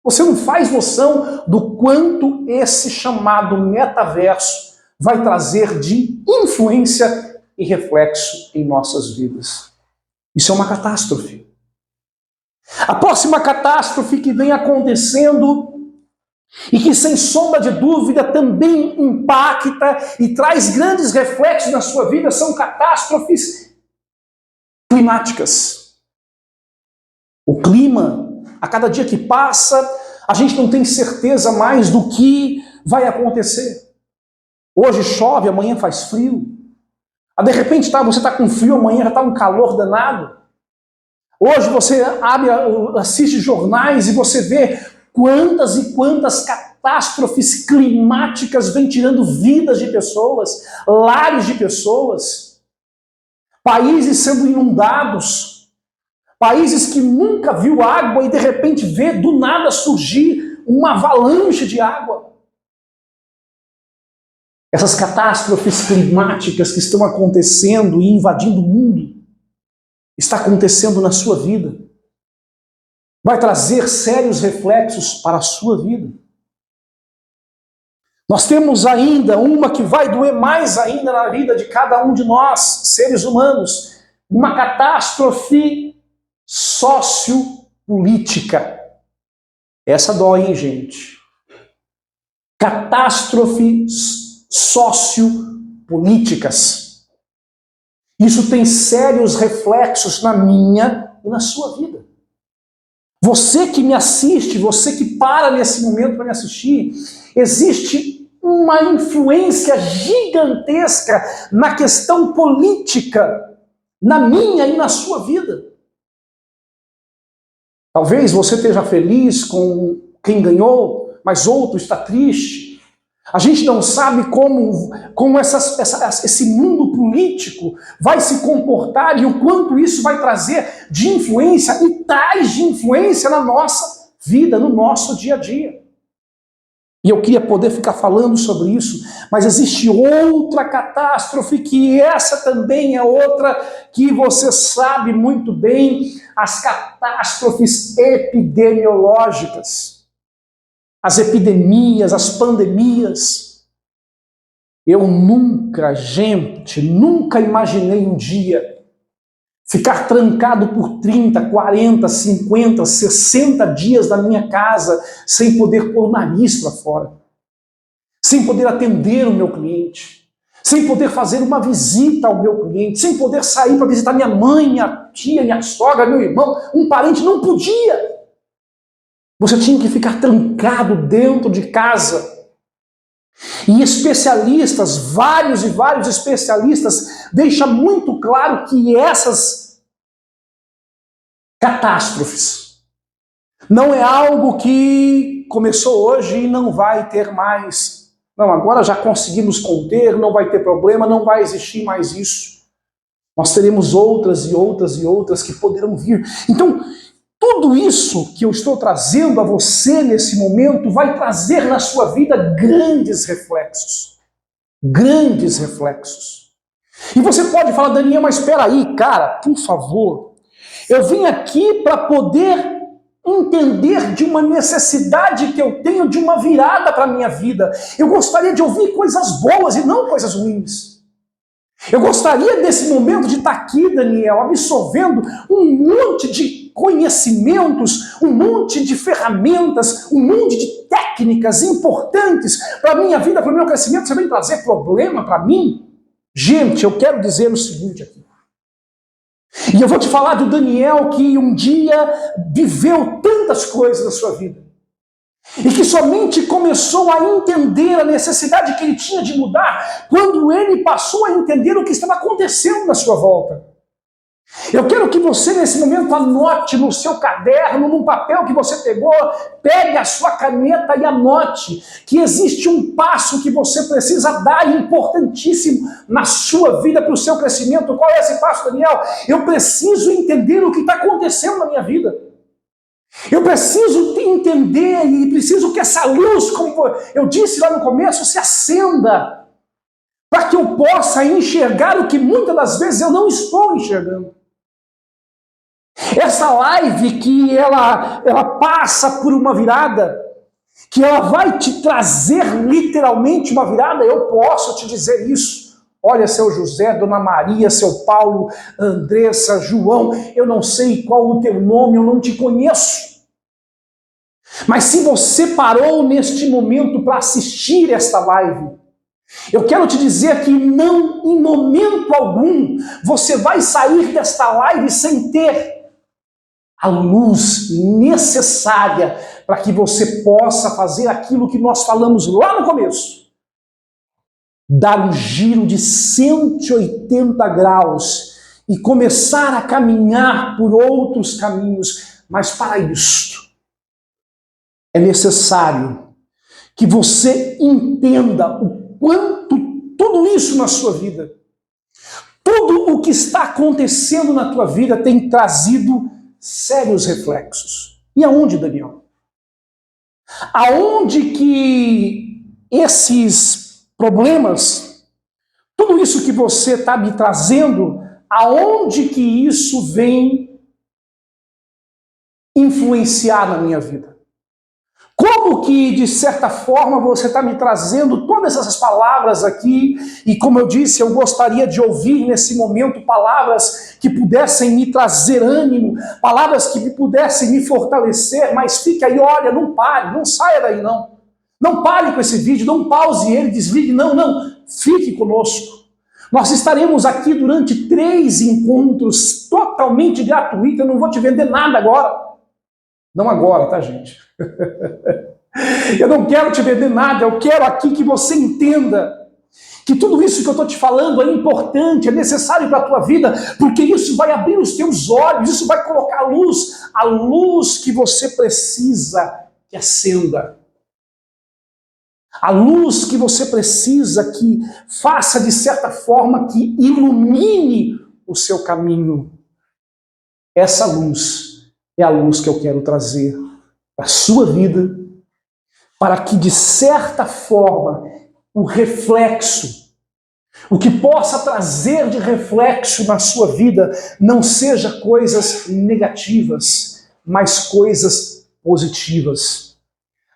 Você não faz noção do quanto esse chamado metaverso vai trazer de influência e reflexo em nossas vidas. Isso é uma catástrofe. A próxima catástrofe que vem acontecendo e que, sem sombra de dúvida, também impacta e traz grandes reflexos na sua vida, são catástrofes climáticas. O clima, a cada dia que passa, a gente não tem certeza mais do que vai acontecer. Hoje chove, amanhã faz frio. De repente você está com frio, amanhã já está um calor danado. Hoje você assiste jornais e você vê quantas e quantas catástrofes climáticas vêm tirando vidas de pessoas, lares de pessoas, países sendo inundados, países que nunca viu água e de repente vê do nada surgir uma avalanche de água. Essas catástrofes climáticas que estão acontecendo e invadindo o mundo, está acontecendo na sua vida. Vai trazer sérios reflexos para a sua vida. Nós temos ainda uma que vai doer mais ainda na vida de cada um de nós, seres humanos, uma catástrofe sociopolítica. Essa dói, hein, gente? Catástrofes sociopolíticas. Isso tem sérios reflexos na minha e na sua vida. Você que me assiste, você que para nesse momento para me assistir, existe uma influência gigantesca na questão política, na minha e na sua vida. Talvez você esteja feliz com quem ganhou, mas outro está triste. A gente não sabe como esse mundo político vai se comportar e o quanto isso vai trazer de influência e traz de influência na nossa vida, no nosso dia a dia. E eu queria poder ficar falando sobre isso, mas existe outra catástrofe, que essa também é outra que você sabe muito bem, as catástrofes epidemiológicas. As epidemias, as pandemias. Eu nunca imaginei um dia ficar trancado por 30, 40, 50, 60 dias na minha casa sem poder pôr o nariz para fora, sem poder atender o meu cliente, sem poder fazer uma visita ao meu cliente, sem poder sair para visitar minha mãe, minha tia, minha sogra, meu irmão, um parente, não podia. Você tinha que ficar trancado dentro de casa. E especialistas, vários e vários especialistas, deixam muito claro que essas catástrofes não é algo que começou hoje e não vai ter mais. Não, agora já conseguimos conter, não vai ter problema, não vai existir mais isso. Nós teremos outras e outras e outras que poderão vir. Então, tudo isso que eu estou trazendo a você nesse momento vai trazer na sua vida grandes reflexos. Grandes reflexos. E você pode falar, Daniel, mas espera aí, cara, por favor. Eu vim aqui para poder entender de uma necessidade que eu tenho de uma virada para a minha vida. Eu gostaria de ouvir coisas boas e não coisas ruins. Eu gostaria desse momento de estar aqui, Daniel, absorvendo um monte de conhecimentos, um monte de ferramentas, um monte de técnicas importantes para a minha vida, para o meu crescimento. Você vem trazer problema para mim? Gente, eu quero dizer o seguinte aqui. E eu vou te falar do Daniel que um dia viveu tantas coisas na sua vida. E que somente começou a entender a necessidade que ele tinha de mudar quando ele passou a entender o que estava acontecendo na sua volta. Eu quero que você, nesse momento, anote no seu caderno, num papel que você pegou, pegue a sua caneta e anote que existe um passo que você precisa dar importantíssimo na sua vida para o seu crescimento. Qual é esse passo, Daniel? Eu preciso entender o que está acontecendo na minha vida. Eu preciso entender e preciso que essa luz, como eu disse lá no começo, se acenda para que eu possa enxergar o que muitas das vezes eu não estou enxergando. Essa live que ela passa por uma virada, que ela vai te trazer literalmente uma virada, eu posso te dizer isso. Olha, seu José, Dona Maria, seu Paulo, Andressa, João, eu não sei qual o teu nome, eu não te conheço. Mas se você parou neste momento para assistir esta live, eu quero te dizer que não, em momento algum, você vai sair desta live sem ter a luz necessária para que você possa fazer aquilo que nós falamos lá no começo. Dar um giro de 180 graus e começar a caminhar por outros caminhos. Mas para isto, é necessário que você entenda o quanto tudo isso na sua vida, tudo o que está acontecendo na tua vida tem trazido sérios reflexos. E aonde, Daniel? Aonde que esses problemas, tudo isso que você está me trazendo, aonde que isso vem influenciar na minha vida? Como que, de certa forma, você está me trazendo todas essas palavras aqui, e como eu disse, eu gostaria de ouvir nesse momento palavras que pudessem me trazer ânimo, palavras que pudessem me fortalecer, mas fique aí, olha, não pare, não saia daí não. Não pare com esse vídeo, não pause ele, desligue, não, fique conosco. Nós estaremos aqui durante 3 encontros totalmente gratuitos, eu não vou te vender nada agora. Não agora, tá, gente? Eu não quero te vender nada, eu quero aqui que você entenda que tudo isso que eu estou te falando é importante, é necessário para a tua vida, porque isso vai abrir os teus olhos, isso vai colocar a luz que você precisa que acenda. A luz que você precisa que faça, de certa forma, que ilumine o seu caminho. Essa luz é a luz que eu quero trazer para a sua vida, para que, de certa forma, o reflexo, o que possa trazer de reflexo na sua vida, não seja coisas negativas, mas coisas positivas.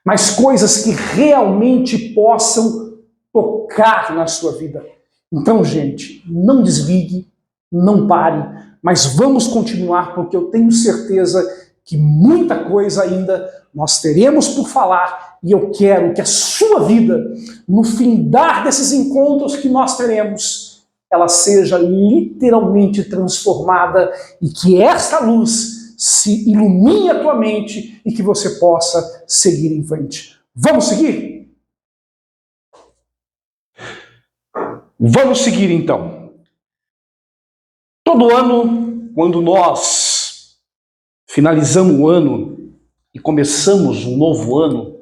Mas coisas que realmente possam tocar na sua vida. Então, gente, não desligue, não pare, mas vamos continuar, porque eu tenho certeza que muita coisa ainda nós teremos por falar, e eu quero que a sua vida, no findar desses encontros que nós teremos, ela seja literalmente transformada e que esta luz se ilumine a tua mente e que você possa seguir em frente. Vamos seguir? Vamos seguir então. Todo ano, quando nós finalizamos o ano e começamos um novo ano,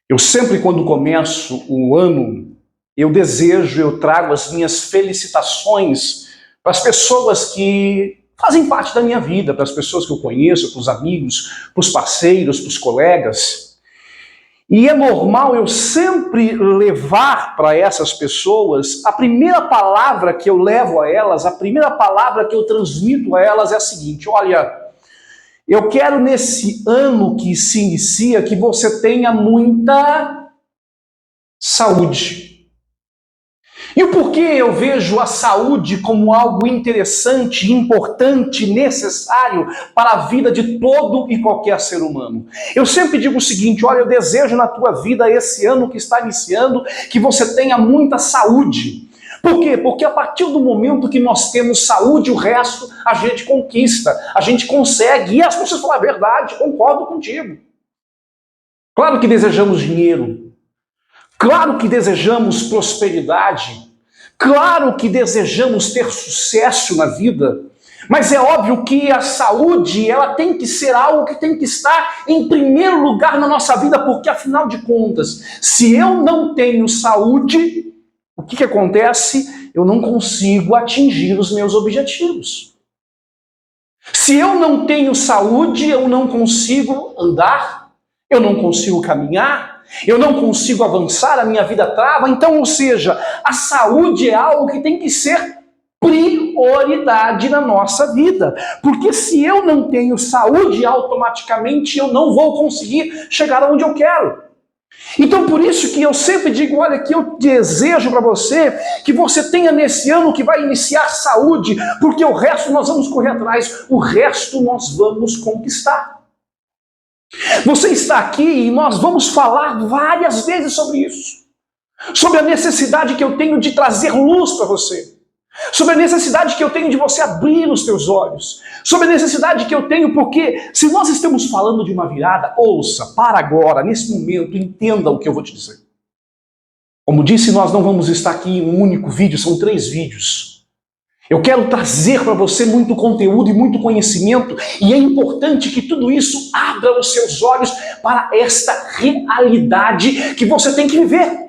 eu sempre, quando começo o ano, eu trago as minhas felicitações para as pessoas que fazem parte da minha vida, para as pessoas que eu conheço, para os amigos, para os parceiros, para os colegas. E é normal eu sempre levar para essas pessoas, a primeira palavra que eu levo a elas, a primeira palavra que eu transmito a elas é a seguinte: olha, eu quero nesse ano que se inicia que você tenha muita saúde. E o porquê eu vejo a saúde como algo interessante, importante, necessário para a vida de todo e qualquer ser humano? Eu sempre digo o seguinte: olha, eu desejo na tua vida, esse ano que está iniciando, que você tenha muita saúde. Por quê? Porque a partir do momento que nós temos saúde, o resto a gente conquista, a gente consegue. E as pessoas falam a verdade, concordo contigo. Claro que desejamos dinheiro. Claro que desejamos prosperidade, claro que desejamos ter sucesso na vida, mas é óbvio que a saúde, ela tem que ser algo que tem que estar em primeiro lugar na nossa vida, porque afinal de contas, se eu não tenho saúde, o que acontece? Eu não consigo atingir os meus objetivos. Se eu não tenho saúde, eu não consigo andar, eu não consigo caminhar, eu não consigo avançar, a minha vida trava. Então, ou seja, a saúde é algo que tem que ser prioridade na nossa vida. Porque se eu não tenho saúde, automaticamente eu não vou conseguir chegar onde eu quero. Então, por isso que eu sempre digo, olha, que eu desejo para você que você tenha nesse ano que vai iniciar saúde, porque o resto nós vamos correr atrás, o resto nós vamos conquistar. Você está aqui e nós vamos falar várias vezes sobre isso. Sobre a necessidade que eu tenho de trazer luz para você. Sobre a necessidade que eu tenho de você abrir os teus olhos. Sobre a necessidade que eu tenho, porque se nós estamos falando de uma virada, ouça, para agora, nesse momento, entenda o que eu vou te dizer. Como disse, nós não vamos estar aqui em um único vídeo, são 3 vídeos. Eu quero trazer para você muito conteúdo e muito conhecimento, e é importante que tudo isso abra os seus olhos para esta realidade que você tem que viver.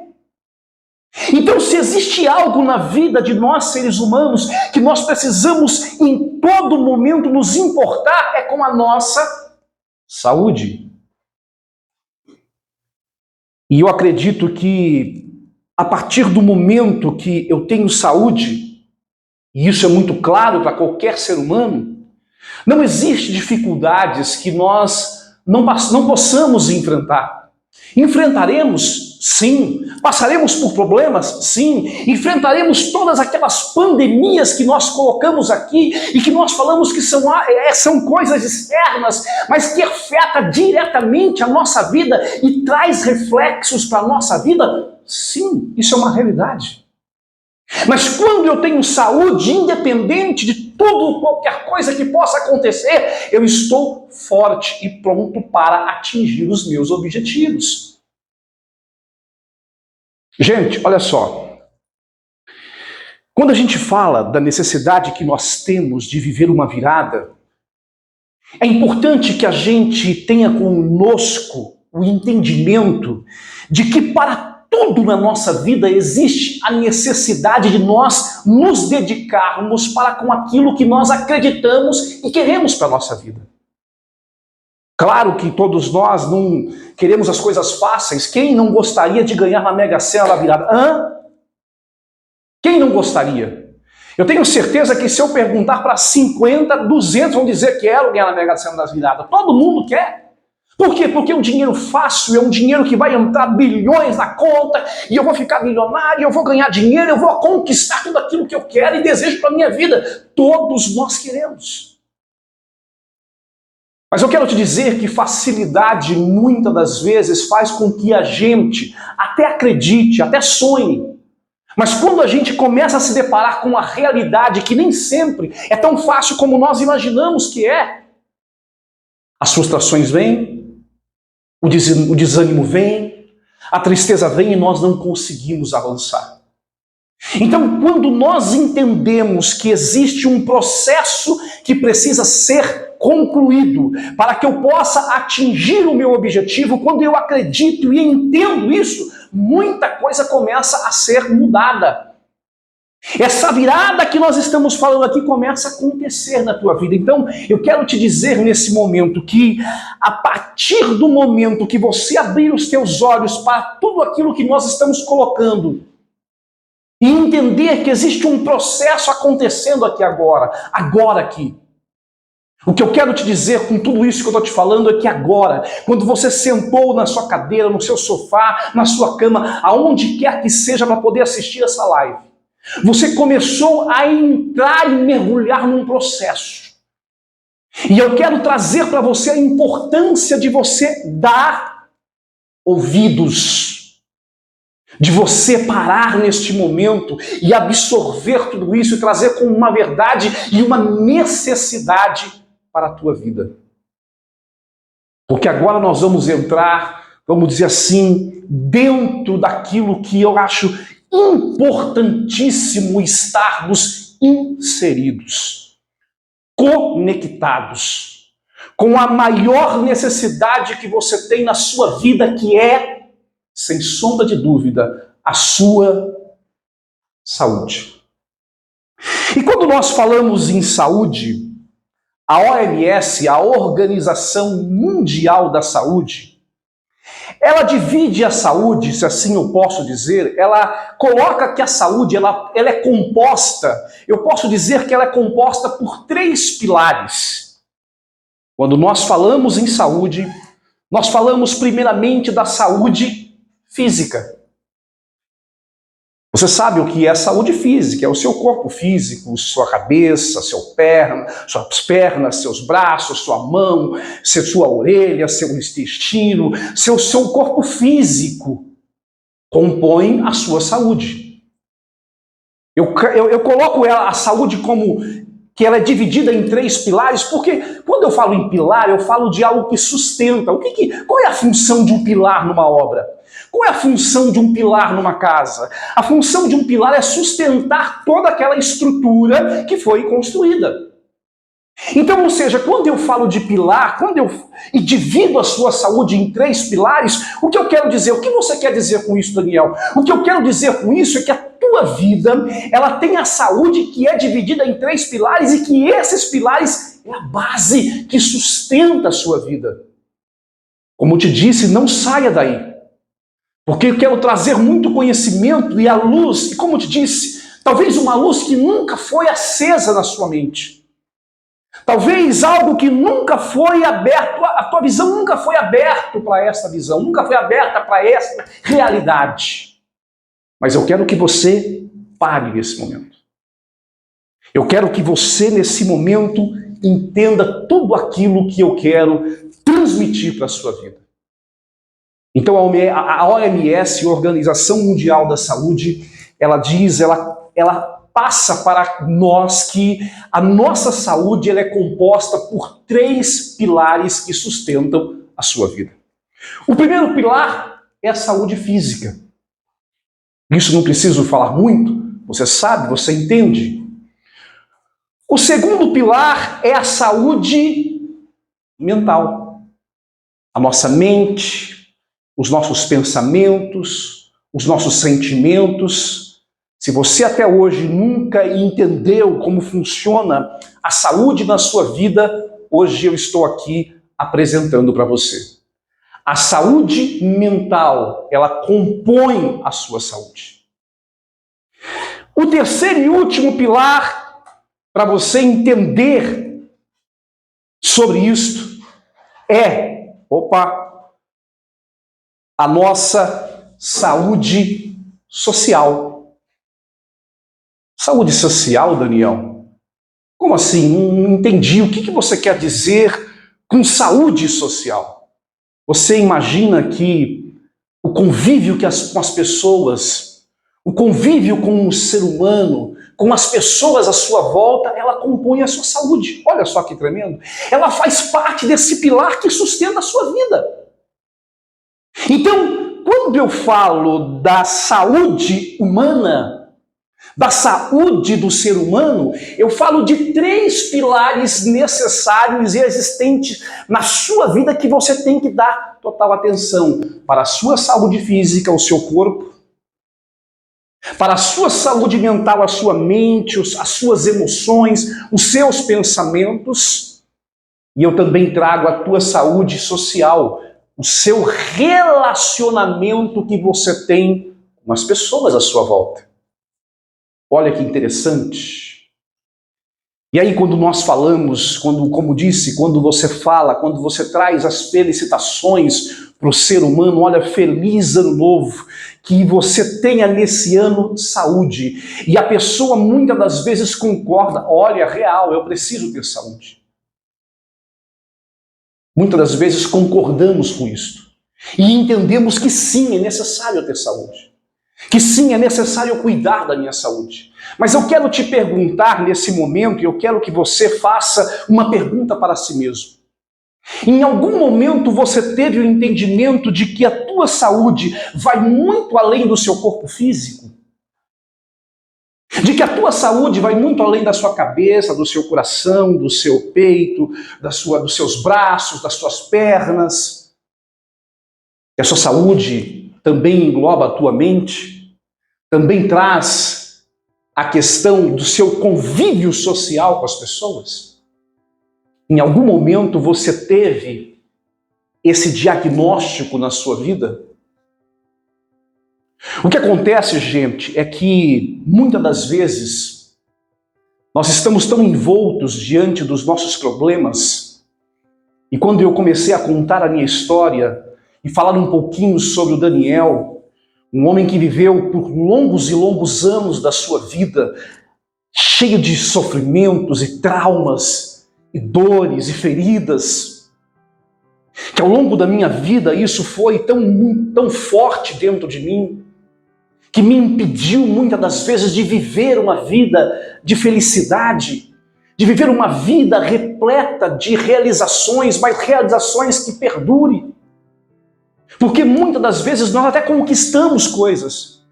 Então, se existe algo na vida de nós seres humanos que nós precisamos em todo momento nos importar, é com a nossa saúde. E eu acredito que a partir do momento que eu tenho saúde, e isso é muito claro para qualquer ser humano, não existe dificuldades que nós não possamos enfrentar. Enfrentaremos, sim. Passaremos por problemas, sim. Enfrentaremos todas aquelas pandemias que nós colocamos aqui e que nós falamos que são coisas externas, mas que afetam diretamente a nossa vida e traz reflexos para a nossa vida. Sim, isso é uma realidade. Mas quando eu tenho saúde, independente de tudo, qualquer coisa que possa acontecer, eu estou forte e pronto para atingir os meus objetivos. Gente, olha só. Quando a gente fala da necessidade que nós temos de viver uma virada, é importante que a gente tenha conosco o entendimento de que para tudo na nossa vida existe a necessidade de nós nos dedicarmos para com aquilo que nós acreditamos e queremos para a nossa vida. Claro que todos nós não queremos as coisas fáceis. Quem não gostaria de ganhar na Mega Sena na virada? Quem não gostaria? Eu tenho certeza que se eu perguntar para 50, 200 vão dizer que quero ganhar na Mega Sena das viradas. Todo mundo quer. Por quê? Porque é um dinheiro fácil, é um dinheiro que vai entrar bilhões na conta, e eu vou ficar milionário, eu vou ganhar dinheiro, eu vou conquistar tudo aquilo que eu quero e desejo para a minha vida. Todos nós queremos. Mas eu quero te dizer que facilidade, muitas das vezes, faz com que a gente até acredite, até sonhe. Mas quando a gente começa a se deparar com a realidade que nem sempre é tão fácil como nós imaginamos que é, as frustrações vêm, o desânimo vem, a tristeza vem e nós não conseguimos avançar. Então, quando nós entendemos que existe um processo que precisa ser concluído para que eu possa atingir o meu objetivo, quando eu acredito e entendo isso, muita coisa começa a ser mudada. Essa virada que nós estamos falando aqui começa a acontecer na tua vida. Então, eu quero te dizer nesse momento que a partir do momento que você abrir os teus olhos para tudo aquilo que nós estamos colocando e entender que existe um processo acontecendo aqui agora aqui. O que eu quero te dizer com tudo isso que eu estou te falando é que agora, quando você sentou na sua cadeira, no seu sofá, na sua cama, aonde quer que seja para poder assistir essa live, Você começou a entrar e mergulhar num processo. E eu quero trazer para você a importância de você dar ouvidos, de você parar neste momento e absorver tudo isso e trazer como uma verdade e uma necessidade para a tua vida. Porque agora nós vamos entrar, vamos dizer assim, dentro daquilo que eu acho importantíssimo estarmos inseridos, conectados, com a maior necessidade que você tem na sua vida, que é, sem sombra de dúvida, a sua saúde. E quando nós falamos em saúde, a OMS, a Organização Mundial da Saúde, ela divide a saúde, se assim eu posso dizer, ela coloca que a saúde ela é composta, eu posso dizer que ela é composta por 3 pilares. Quando nós falamos em saúde, nós falamos primeiramente da saúde física. Você sabe o que é saúde física? É o seu corpo físico, sua cabeça, suas pernas, seus braços, sua mão, sua orelha, seu intestino, seu corpo físico compõe a sua saúde. Eu coloco a saúde como que ela é dividida em 3 pilares, porque quando eu falo em pilar, eu falo de algo que sustenta. Qual é a função de um pilar numa obra? Qual é a função de um pilar numa casa? A função de um pilar é sustentar toda aquela estrutura que foi construída. Então, ou seja, quando eu falo de pilar, e divido a sua saúde em 3 pilares, o que eu quero dizer? O que você quer dizer com isso, Daniel? O que eu quero dizer com isso é que a tua vida, ela tem a saúde que é dividida em 3 pilares e que esses pilares é a base que sustenta a sua vida. Como eu te disse, não saia daí. Porque eu quero trazer muito conhecimento e a luz, e como eu te disse, talvez uma luz que nunca foi acesa na sua mente. Talvez algo que nunca foi aberto, a tua visão nunca foi aberta para essa visão, nunca foi aberta para essa realidade. Mas eu quero que você pare nesse momento. Eu quero que você, nesse momento, entenda tudo aquilo que eu quero transmitir para a sua vida. Então a OMS, a Organização Mundial da Saúde, ela diz, ela passa para nós que a nossa saúde ela é composta por 3 pilares que sustentam a sua vida. O primeiro pilar é a saúde física. Isso não preciso falar muito, você sabe, você entende. O segundo pilar é a saúde mental. A nossa mente, os nossos pensamentos, os nossos sentimentos. Se você até hoje nunca entendeu como funciona a saúde na sua vida, hoje eu estou aqui apresentando para você. A saúde mental, ela compõe a sua saúde. O terceiro e último pilar, para você entender sobre isto, é, a nossa saúde social. Saúde social, Daniel? Como assim? Não entendi. O que você quer dizer com saúde social? Você imagina que o convívio com as pessoas, o convívio com o ser humano, com as pessoas à sua volta, ela compõe a sua saúde. Olha só que tremendo. Ela faz parte desse pilar que sustenta a sua vida. Então, quando eu falo da saúde humana, da saúde do ser humano, eu falo de 3 pilares necessários e existentes na sua vida que você tem que dar total atenção para a sua saúde física, o seu corpo, para a sua saúde mental, a sua mente, as suas emoções, os seus pensamentos, e eu também trago a tua saúde social, o seu relacionamento que você tem com as pessoas à sua volta. Olha que interessante. E aí quando nós falamos, como disse, quando você fala, quando você traz as felicitações para o ser humano: olha, feliz ano novo, que você tenha nesse ano saúde. E a pessoa muitas das vezes concorda: olha, real, eu preciso ter saúde. Muitas das vezes concordamos com isso e entendemos que sim, é necessário ter saúde, que sim, é necessário cuidar da minha saúde. Mas eu quero te perguntar nesse momento, e eu quero que você faça uma pergunta para si mesmo. Em algum momento você teve o entendimento de que a tua saúde vai muito além do seu corpo físico? De que a tua saúde vai muito além da sua cabeça, do seu coração, do seu peito, dos seus braços, das suas pernas? Que a sua saúde também engloba a tua mente, também traz a questão do seu convívio social com as pessoas? Em algum momento você teve esse diagnóstico na sua vida? O que acontece, gente, é que muitas das vezes nós estamos tão envoltos diante dos nossos problemas, e quando eu comecei a contar a minha história e falar um pouquinho sobre o Daniel, um homem que viveu por longos e longos anos da sua vida, cheio de sofrimentos e traumas, e dores e feridas, que ao longo da minha vida isso foi tão forte dentro de mim, que me impediu muitas das vezes de viver uma vida de felicidade, de viver uma vida repleta de realizações, mas realizações que perdurem. Porque muitas das vezes nós até conquistamos coisas,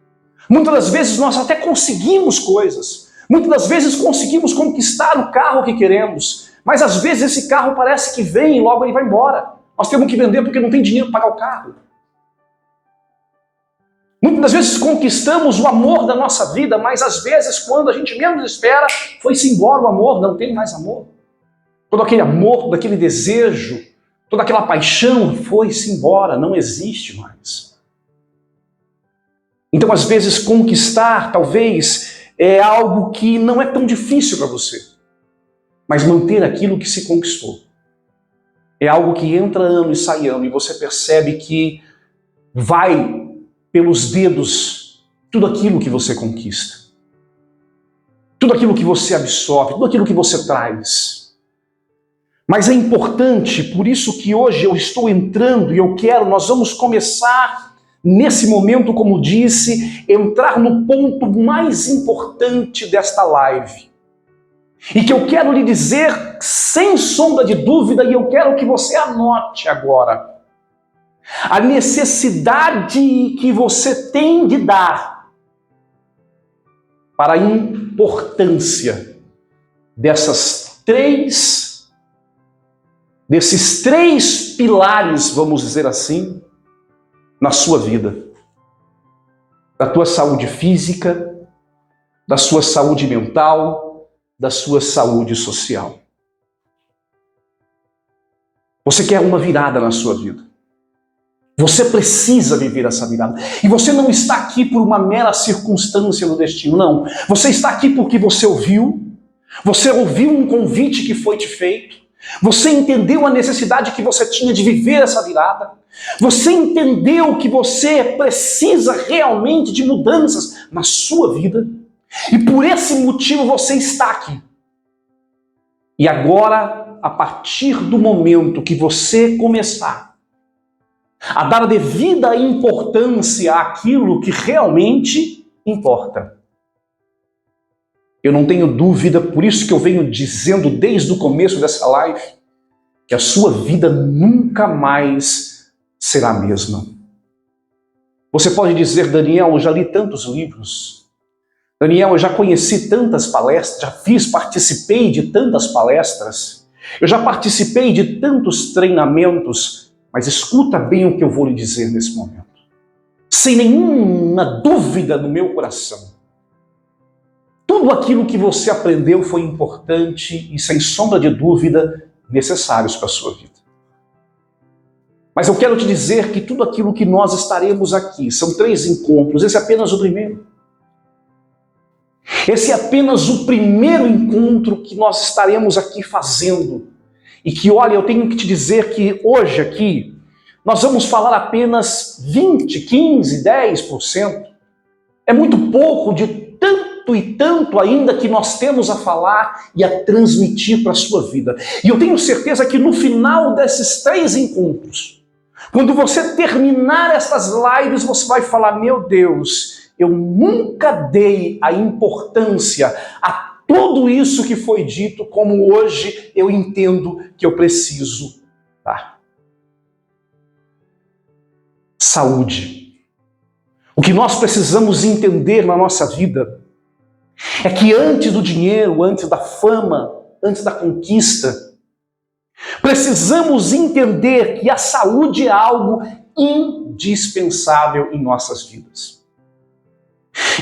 muitas das vezes nós até conseguimos coisas, muitas das vezes conseguimos conquistar o carro que queremos, mas às vezes esse carro parece que vem e logo ele vai embora. Nós temos que vender porque não tem dinheiro para pagar o carro. Muitas das vezes conquistamos o amor da nossa vida, mas às vezes, quando a gente menos espera, foi-se embora o amor, não tem mais amor. Todo aquele amor, todo aquele desejo, toda aquela paixão foi-se embora, não existe mais. Então, às vezes, conquistar, talvez, é algo que não é tão difícil para você, mas manter aquilo que se conquistou é algo que entra ano e sai ano, e você percebe que vai pelos dedos tudo aquilo que você conquista, tudo aquilo que você absorve, tudo aquilo que você traz. Mas é importante, por isso que hoje eu estou entrando e nós vamos começar nesse momento, como disse, entrar no ponto mais importante desta live. E que eu quero lhe dizer sem sombra de dúvida, e eu quero que você anote agora: a necessidade que você tem de dar para a importância desses três pilares, vamos dizer assim, na sua vida. Da tua saúde física, da sua saúde mental, da sua saúde social. Você quer uma virada na sua vida. Você precisa viver essa virada. E você não está aqui por uma mera circunstância no destino, não. Você está aqui porque você ouviu um convite que foi te feito, você entendeu a necessidade que você tinha de viver essa virada, você entendeu que você precisa realmente de mudanças na sua vida, e por esse motivo você está aqui. E agora, a partir do momento que você começar a dar a devida importância àquilo que realmente importa, eu não tenho dúvida, por isso que eu venho dizendo desde o começo dessa live, que a sua vida nunca mais será a mesma. Você pode dizer: Daniel, eu já li tantos livros, Daniel, eu já conheci tantas palestras, participei de tantas palestras, eu já participei de tantos treinamentos. Mas escuta bem o que eu vou lhe dizer nesse momento. Sem nenhuma dúvida no meu coração, tudo aquilo que você aprendeu foi importante e, sem sombra de dúvida, necessários para a sua vida. Mas eu quero te dizer que tudo aquilo que nós estaremos aqui, são 3 encontros, esse é apenas o primeiro. Esse é apenas o primeiro encontro que nós estaremos aqui fazendo. E que, olha, eu tenho que te dizer que hoje aqui, nós vamos falar apenas 20, 15, 10%. É muito pouco de tanto e tanto ainda que nós temos a falar e a transmitir para a sua vida. E eu tenho certeza que no final desses 3 encontros, quando você terminar essas lives, você vai falar: meu Deus, eu nunca dei a importância a tudo isso que foi dito, como hoje eu entendo que eu preciso dar. Saúde. O que nós precisamos entender na nossa vida é que antes do dinheiro, antes da fama, antes da conquista, precisamos entender que a saúde é algo indispensável em nossas vidas.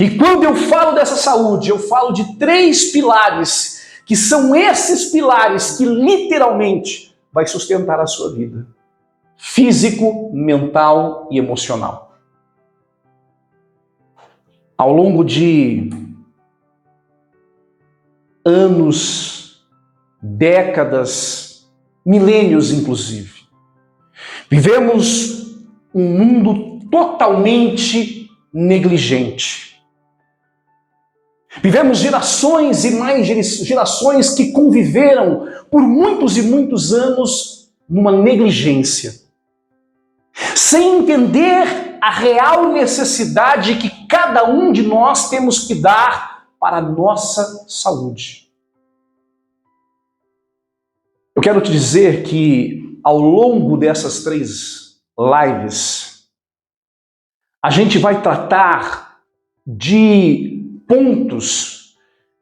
E quando eu falo dessa saúde, eu falo de 3 pilares, que são esses pilares que literalmente vai sustentar a sua vida: físico, mental e emocional. Ao longo de anos, décadas, milênios inclusive, vivemos um mundo totalmente negligente. Vivemos gerações e mais gerações que conviveram por muitos e muitos anos numa negligência, sem entender a real necessidade que cada um de nós temos que dar para a nossa saúde. Eu quero te dizer que ao longo dessas 3 lives, a gente vai tratar de pontos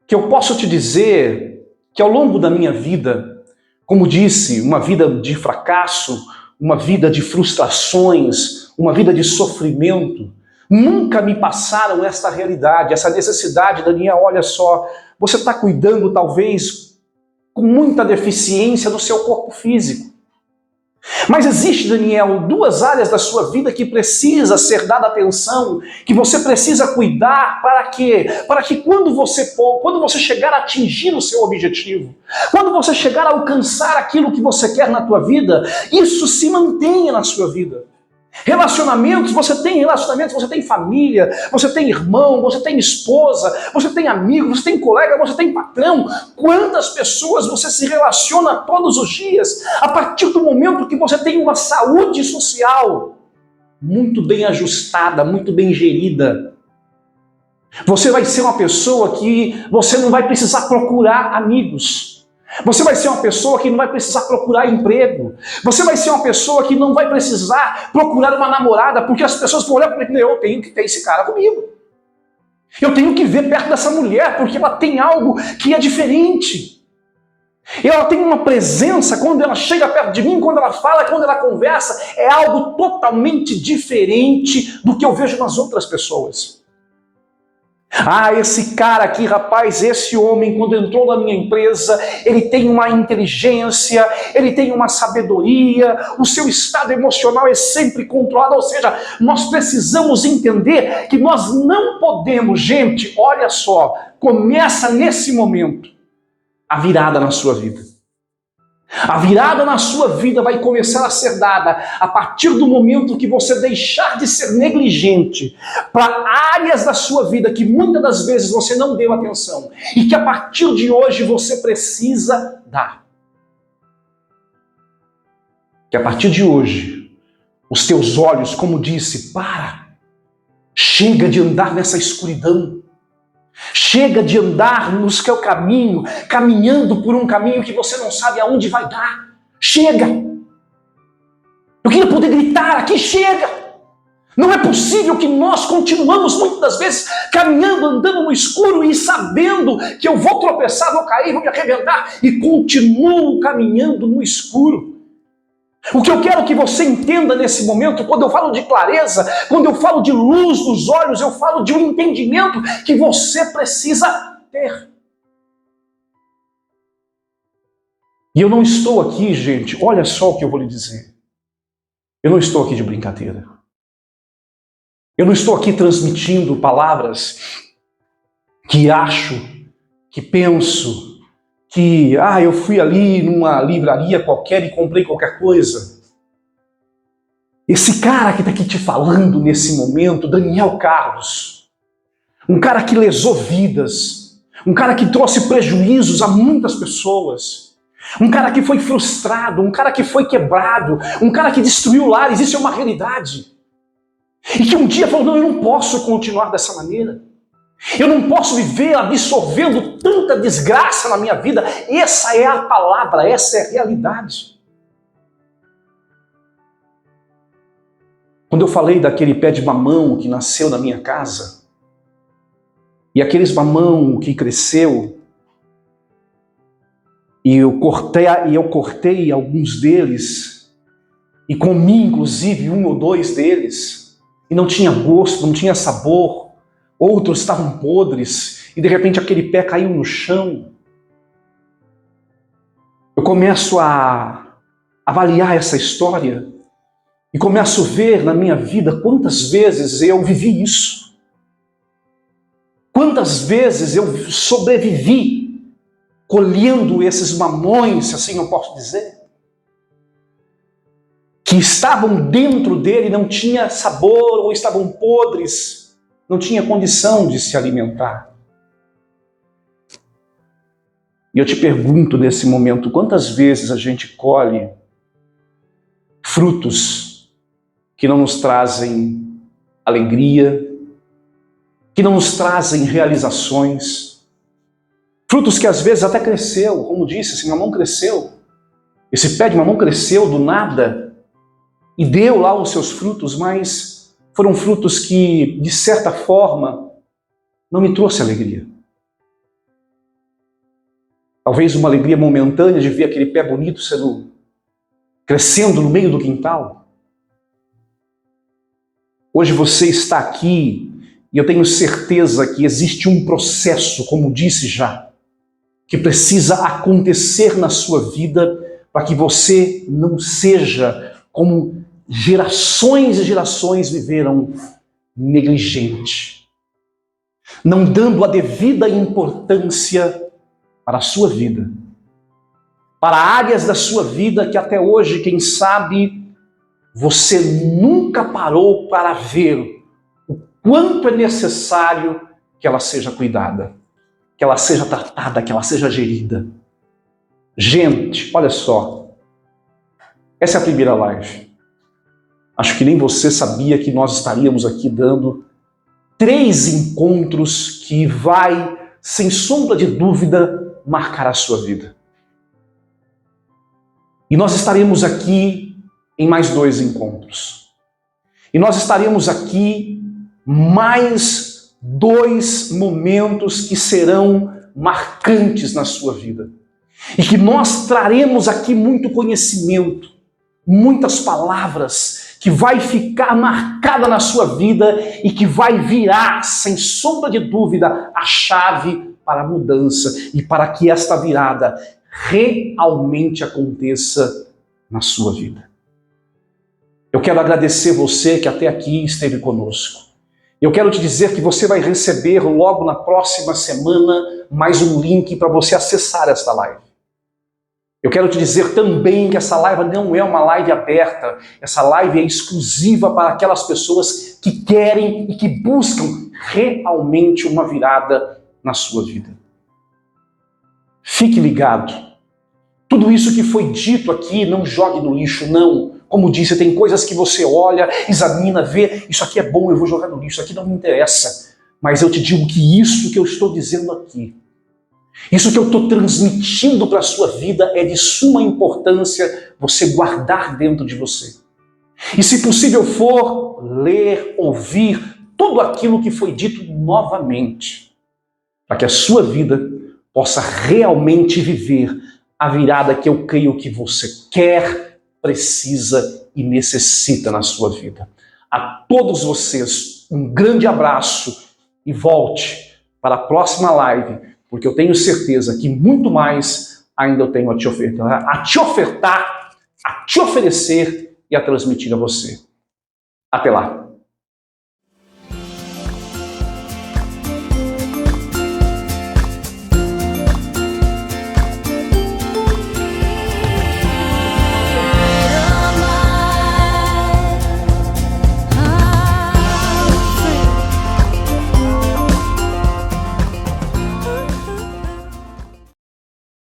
que eu posso te dizer que ao longo da minha vida, como disse, uma vida de fracasso, uma vida de frustrações, uma vida de sofrimento, nunca me passaram essa realidade, essa necessidade. Daniel, olha só, você está cuidando talvez com muita deficiência do seu corpo físico. Mas existe, Daniel, 2 áreas da sua vida que precisa ser dada atenção, que você precisa cuidar. Para quê? Para que quando você chegar a atingir o seu objetivo, quando você chegar a alcançar aquilo que você quer na tua vida, isso se mantenha na sua vida. Relacionamentos, você tem família, você tem irmão, você tem esposa, você tem amigo, você tem colega, você tem patrão. Quantas pessoas você se relaciona todos os dias? A partir do momento que você tem uma saúde social muito bem ajustada, muito bem gerida, você vai ser uma pessoa que você não vai precisar procurar amigos. Você vai ser uma pessoa que não vai precisar procurar emprego. Você vai ser uma pessoa que não vai precisar procurar uma namorada, porque as pessoas vão olhar para mim: eu tenho que ter esse cara comigo. Eu tenho que ver perto dessa mulher, porque ela tem algo que é diferente. Ela tem uma presença, quando ela chega perto de mim, quando ela fala, quando ela conversa, é algo totalmente diferente do que eu vejo nas outras pessoas. Ah, esse cara aqui, rapaz, esse homem, quando entrou na minha empresa, ele tem uma inteligência, ele tem uma sabedoria, o seu estado emocional é sempre controlado. Ou seja, nós precisamos entender que nós não podemos, gente, olha só, começa nesse momento a virada na sua vida. A virada na sua vida vai começar a ser dada a partir do momento que você deixar de ser negligente para áreas da sua vida que muitas das vezes você não deu atenção e que a partir de hoje você precisa dar. Que a partir de hoje, os teus olhos, como disse, chega de andar nessa escuridão. Chega de andar no seu caminho, caminhando por um caminho que você não sabe aonde vai dar. Chega! Eu queria poder gritar aqui: chega! Não é possível que nós continuamos muitas das vezes caminhando, andando no escuro e sabendo que eu vou tropeçar, vou cair, vou me arrebentar e continuo caminhando no escuro. O que eu quero que você entenda nesse momento, quando eu falo de clareza, quando eu falo de luz nos olhos, eu falo de um entendimento que você precisa ter. E eu não estou aqui, gente, olha só o que eu vou lhe dizer. Eu não estou aqui de brincadeira. Eu não estou aqui transmitindo palavras que acho, que penso, que eu fui ali numa livraria qualquer e comprei qualquer coisa. Esse cara que está aqui te falando nesse momento, Daniel Carlos, um cara que lesou vidas, um cara que trouxe prejuízos a muitas pessoas, um cara que foi frustrado, um cara que foi quebrado, um cara que destruiu lares, isso é uma realidade. E que um dia falou, não, eu não posso continuar dessa maneira. Eu não posso viver absorvendo tanta desgraça na minha vida. Essa é a palavra, essa é a realidade. Quando eu falei daquele pé de mamão que nasceu na minha casa, e aqueles mamão que cresceu, e eu cortei alguns deles, e comi inclusive um ou dois deles, e não tinha gosto, não tinha sabor, outros estavam podres, e de repente aquele pé caiu no chão. Eu começo a avaliar essa história, e começo a ver na minha vida quantas vezes eu vivi isso. Quantas vezes eu sobrevivi colhendo esses mamões, se assim eu posso dizer, que estavam dentro dele, não tinha sabor ou estavam podres, não tinha condição de se alimentar. E eu te pergunto nesse momento, quantas vezes a gente colhe frutos que não nos trazem alegria, que não nos trazem realizações, frutos que às vezes até cresceu, como disse, esse mamão cresceu, esse pé de mamão cresceu do nada e deu lá os seus frutos, mas foram frutos que, de certa forma, não me trouxe alegria. Talvez uma alegria momentânea de ver aquele pé bonito crescendo no meio do quintal. Hoje você está aqui e eu tenho certeza que existe um processo, como disse já, que precisa acontecer na sua vida para que você não seja como gerações e gerações viveram, negligente, não dando a devida importância para a sua vida, para áreas da sua vida que até hoje, quem sabe, você nunca parou para ver o quanto é necessário que ela seja cuidada, que ela seja tratada, que ela seja gerida. Gente, olha só, essa é a primeira live. Acho que nem você sabia que nós estaríamos aqui dando 3 encontros que vai, sem sombra de dúvida, marcar a sua vida. E nós estaremos aqui em mais 2 encontros. E nós estaremos aqui mais 2 momentos que serão marcantes na sua vida. E que nós traremos aqui muito conhecimento, muitas palavras, que vai ficar marcada na sua vida e que vai virar, sem sombra de dúvida, a chave para a mudança e para que esta virada realmente aconteça na sua vida. Eu quero agradecer você que até aqui esteve conosco. Eu quero te dizer que você vai receber logo na próxima semana mais um link para você acessar esta live. Eu quero te dizer também que essa live não é uma live aberta, essa live é exclusiva para aquelas pessoas que querem e que buscam realmente uma virada na sua vida. Fique ligado. Tudo isso que foi dito aqui, não jogue no lixo, não. Como disse, tem coisas que você olha, examina, vê, isso aqui é bom, eu vou jogar no lixo, isso aqui não me interessa. Mas eu te digo que isso que eu estou dizendo aqui, isso que eu estou transmitindo para a sua vida é de suma importância você guardar dentro de você. E se possível for, ler, ouvir tudo aquilo que foi dito novamente, para que a sua vida possa realmente viver a virada que eu creio que você quer, precisa e necessita na sua vida. A todos vocês, um grande abraço e volte para a próxima live, porque eu tenho certeza que muito mais ainda eu tenho a te ofertar, a te oferecer e a transmitir a você. Até lá!